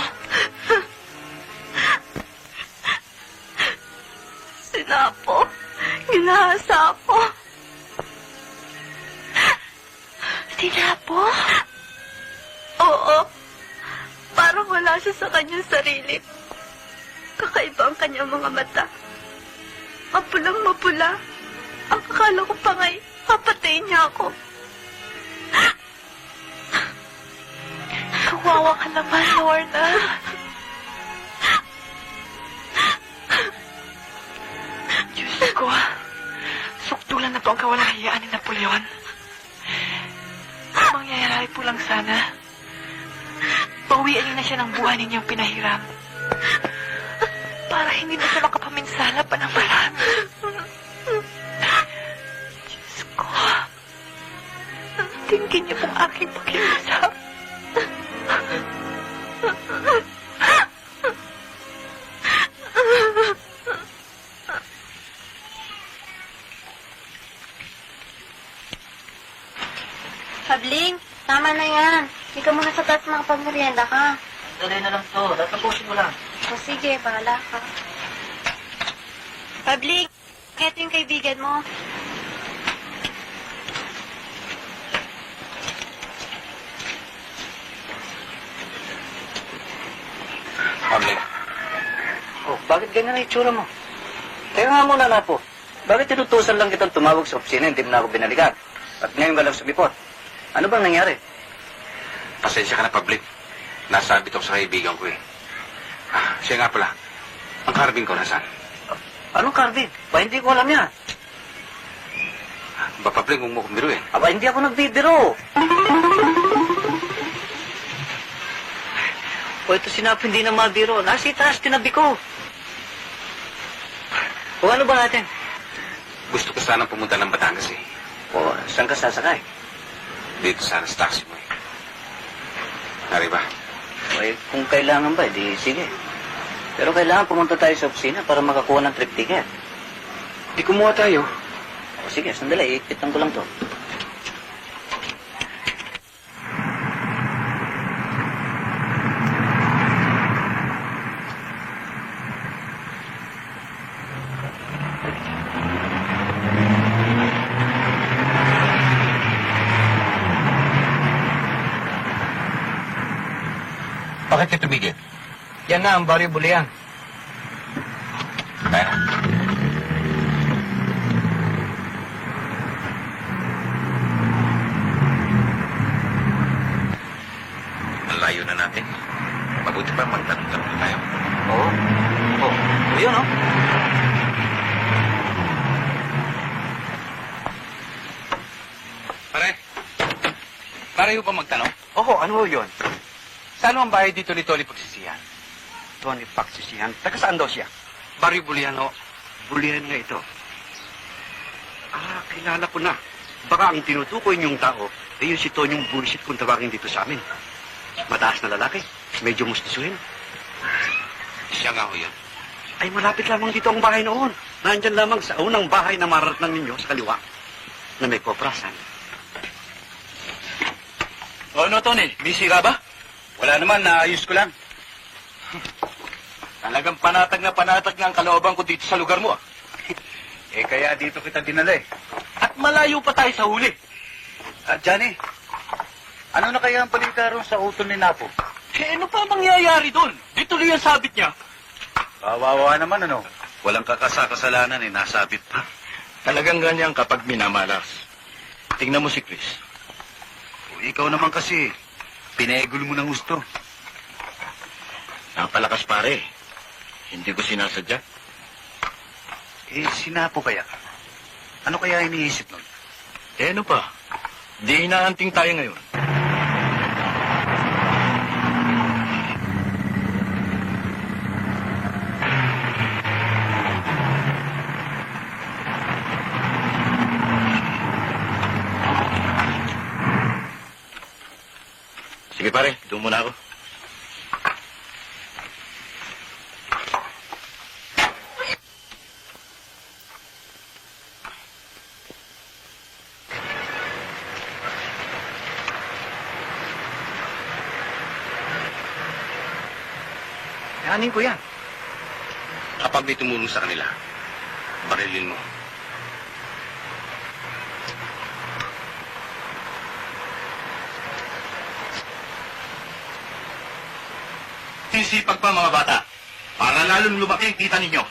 Sinapo. Ginahasa ako. Sinapo? Oo. Parang wala siya sa kanyang sarili. Kakaiba ang kanyang mga mata. Mapulang mapula. Ang akala ko pa nga'y papatayin niya ako. Kawawa ka naman, Lorna. Diyos ko, sukdulan na to ang kawalahiyaan ni Napoleon. Mangyayari po lang sana. Bawian niyo na siya ng buhay ninyong pinahiram. Para hindi na siya makapaminsala pa ng marami. Diyos ko, tingin niyo pong aking pakiusap. Habling, tama na yan. Hindi ka muna sa taas makapagmerienda ka. Dali na lang to. Tatapusin mo lang. O sige, bahala ka. Habling, eto yung kaibigan mo. Pabling, Oh, bakit ganyan ang itsura mo? Teka nga muna na po. Bakit tinutusan lang kitang tumawag sa opisina, hindi mo na ako binalikan? At ngayon ka lang sumipot. Ano bang nangyari? Pasensya ka na, Pablik. Nasabi ito sa kaibigan ko eh. Siya nga pala. Ang karbing ko nasaan? Anong Carvin? Ba hindi ko alam yan. Ba, Pablik, huwag mo kong biruin. Aba, hindi ako nagbibiro. O ito sinabi hindi na mabiro. Nasa itaas, tinabi ko. O ano ba natin? Gusto ko sanang pumunta ng Batangas eh. O, saan ka sasakay? Dito sana sa taxi mo eh. Nari ba? O, kung kailangan ba, di sige. Pero kailangan pumunta tayo sa opisina para makakuha ng trip ticket. Di kumuha tayo. O sige, sandali, ipitan ko lang to. Bakit ka tumigil? Yan na ang Barrio Bulian. Kaya na. Ang layo na natin. Mabuti pa magtanong-tanong na tayo. Oo. Oh, yun, oh. Pare ho ba magtanong? Oo, ano ho yun? Saan ang bahay dito ni Tony Pagsisihan? Tony Pagsisihan. Taga saan daw siya? Barrio Buliano. Bulian nga ito. Ah, kilala ko na. Baka ang tinutukoy niyong tao ay yung si Tonyong bullshit kung tawagin dito sa amin. Mataas na lalaki. Medyo mustisuhin. Siya nga ho yun. Ay, malapit lamang dito ang bahay noon. Nandyan lamang sa unang bahay na maratnan ninyo sa kaliwa na may koprasan. O ano, Tony? Busy ka ba? Wala naman, naayos ko lang. Talagang panatag na ang kalooban ko dito sa lugar mo. Kaya dito kita dinala eh. At malayo pa tayo sa huli. Johnny, ano na kaya ang balita ron sa utol ni Napo? Ano pa mangyayari doon? Di tuloy ang sabit niya. Kawawa naman ano. Walang kakasakasalanan eh, nasabit pa. Talagang ganyan kapag minamalas. Tingnan mo si Chris. Ikaw naman kasi, pinaigol mo ng gusto. Napalakas pare. Hindi ko sinasadya. Sinapo kaya? Ano kaya iniisip nun? Ano pa? Di hinaanting tayo ngayon. Sige pare, doon muna ako. Yanin ko yan. Kapag may tumulong sa kanila, barilin mo. Sisipag pa mga bata. Para lalong lumaki ang kita ninyo.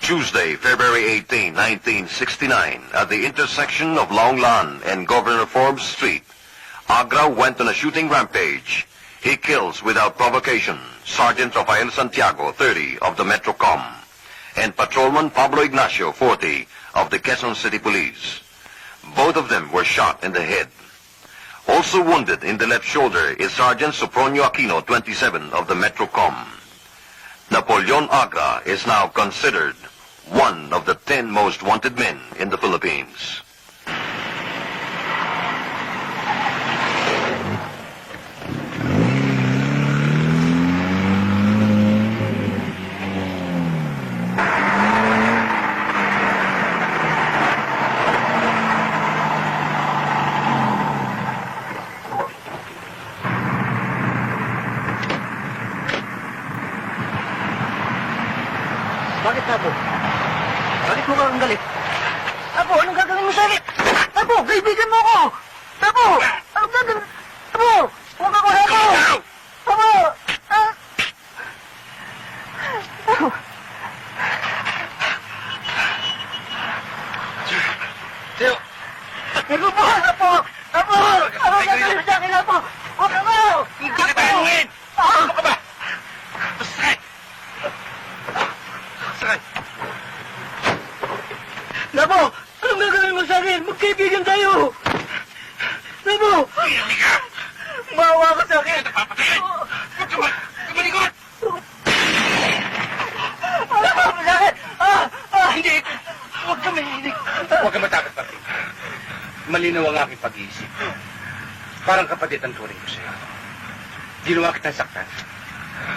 Tuesday, February 18, 1969, at the intersection of Long Lan and Governor Forbes Street, Agra went on a shooting rampage. He kills without provocation Sergeant Rafael Santiago, 30, of the Metrocom, and Patrolman Pablo Ignacio, 40, of the Quezon City Police. Both of them were shot in the head. Also wounded in the left shoulder is Sergeant Sopronio Aquino, 27, of the Metrocom. Napoleon Agra is now considered one of the 10 most wanted men in the Philippines. Bakit, Apo? Bakit mo kang galit? Apo, anong gagawin mo sa akin? Apo, kaibigan mo ako! Apo, anong gagawin? Apo, huwag ako, Apo! Apo! Ah! Apo! Teo! Apo po! Apo! Apo! Anong gagawin mo sa akin, Apo? Huwag ako! Hindi ka tanungin! Ano ka ba? Sakay! Sakay! Apo, anong gagawin mo sa akin? Magkaibigan tayo! Apo! Maawa ka sa akin! Napapatayin! Huwag ka ba? Kumalikot! Apo, sa akin! Hindi! Huwag ka mahilig! Huwag ka matakot, Papi. Malinaw ang aking pag-iisip. Parang kapatid ang turing ko sa'yo. Ginawa kitang saktan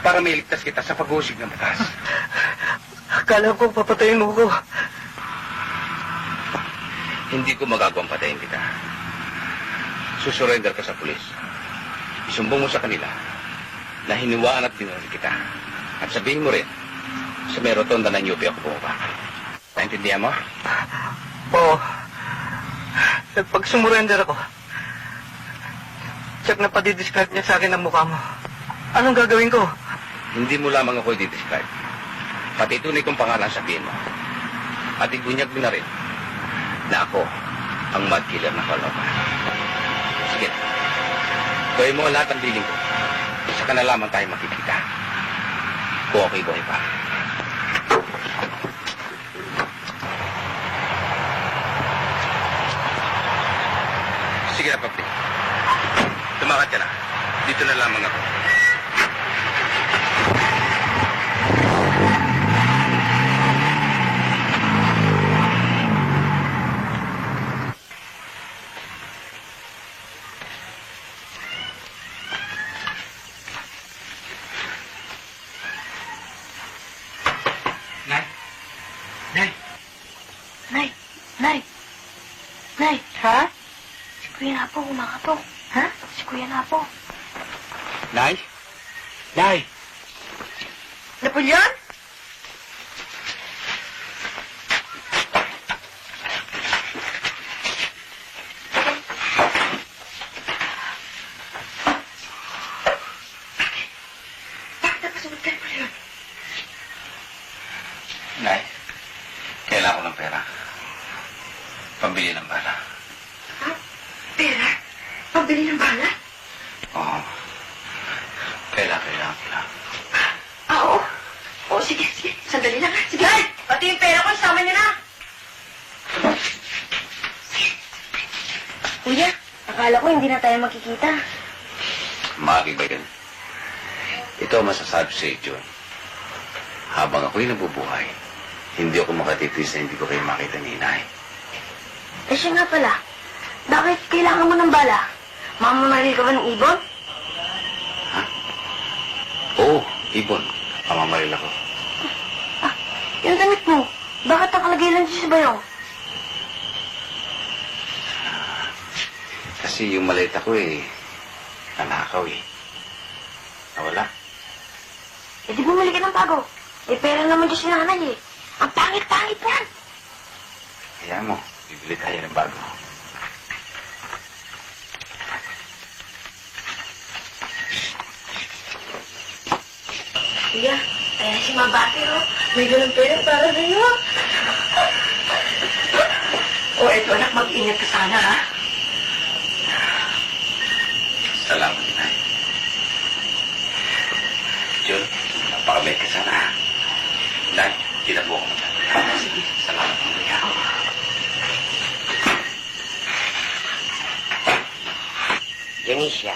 para mailigtas kita sa pag-uusig ng batas. Akala ko papatayin mo ko. Hindi ko magagawang patayin kita. Susurrender ka sa pulis. Isumbong mo sa kanila na hiniwaan at dinaril kita. At sabihin mo rin, sa may rotonda ng UP ako bumaba. Naintindihan mo? Oo. Pag sumurrender ako, check na padidescribe niya sa akin ang mukha mo. Anong gagawin ko? Hindi mo lamang ako i-describe. Pati tunay kong pangalan sabihin mo. At igunyag mo na rin na ako ang mad killer ng Caloocan. Sige. Gawin mo ang lahat ng biling ko. Saka na lamang tayo makikita. Kung okay buhay pa. Sige na, Papi. Tumakat ka na. Dito na lamang ako. Nay! Nay! Nay! Nay! Nay! Ha? Si Kuya na po, kumakatok. Ha? Si Kuya na po. Nay? Nay! Napoleon? Bakit napasunod ka, Napoleon? Nay, kailangan ko ng pera. Pambili ng bala. Ha? Pera? Pambili ng bala? Oo. Kailangan ko lang. Oo. Oo, sige. Sandali lang. Sige. Ay! Pati yung pera ko, isama niyo na. Kuya, akala ko hindi na tayo makikita. Maagi ba yun? Ito ang masasabi sa iyo, John. Habang ako'y nabubuhay, hindi ako makatitis na hindi ko kayo makita ni Inay. Eh siya nga pala, bakit kailangan mo ng bala? Mamamaril ka ba ng ibon? Oo, ibon. Pamamaril ako. Yung damit mo, bakit nakalagay lang siya sa bayong? Kasi yung maleta ko nanakaw Nawala. Eh di bumili ka ng bago. Eh pera naman dyan si nanay eh. Ang pangit-pangit yan. Kaya mo, bibili tayo ng bago. Kuya, kaya si Mabate oh. May ganun pera para sa'yo. O, eto anak, mag-ingat ka sana, ha? Salamat, Inay. John, napakabait ka sana. Inay, tinapo ko mo. Sige. Salamat, Kuya. Janisha,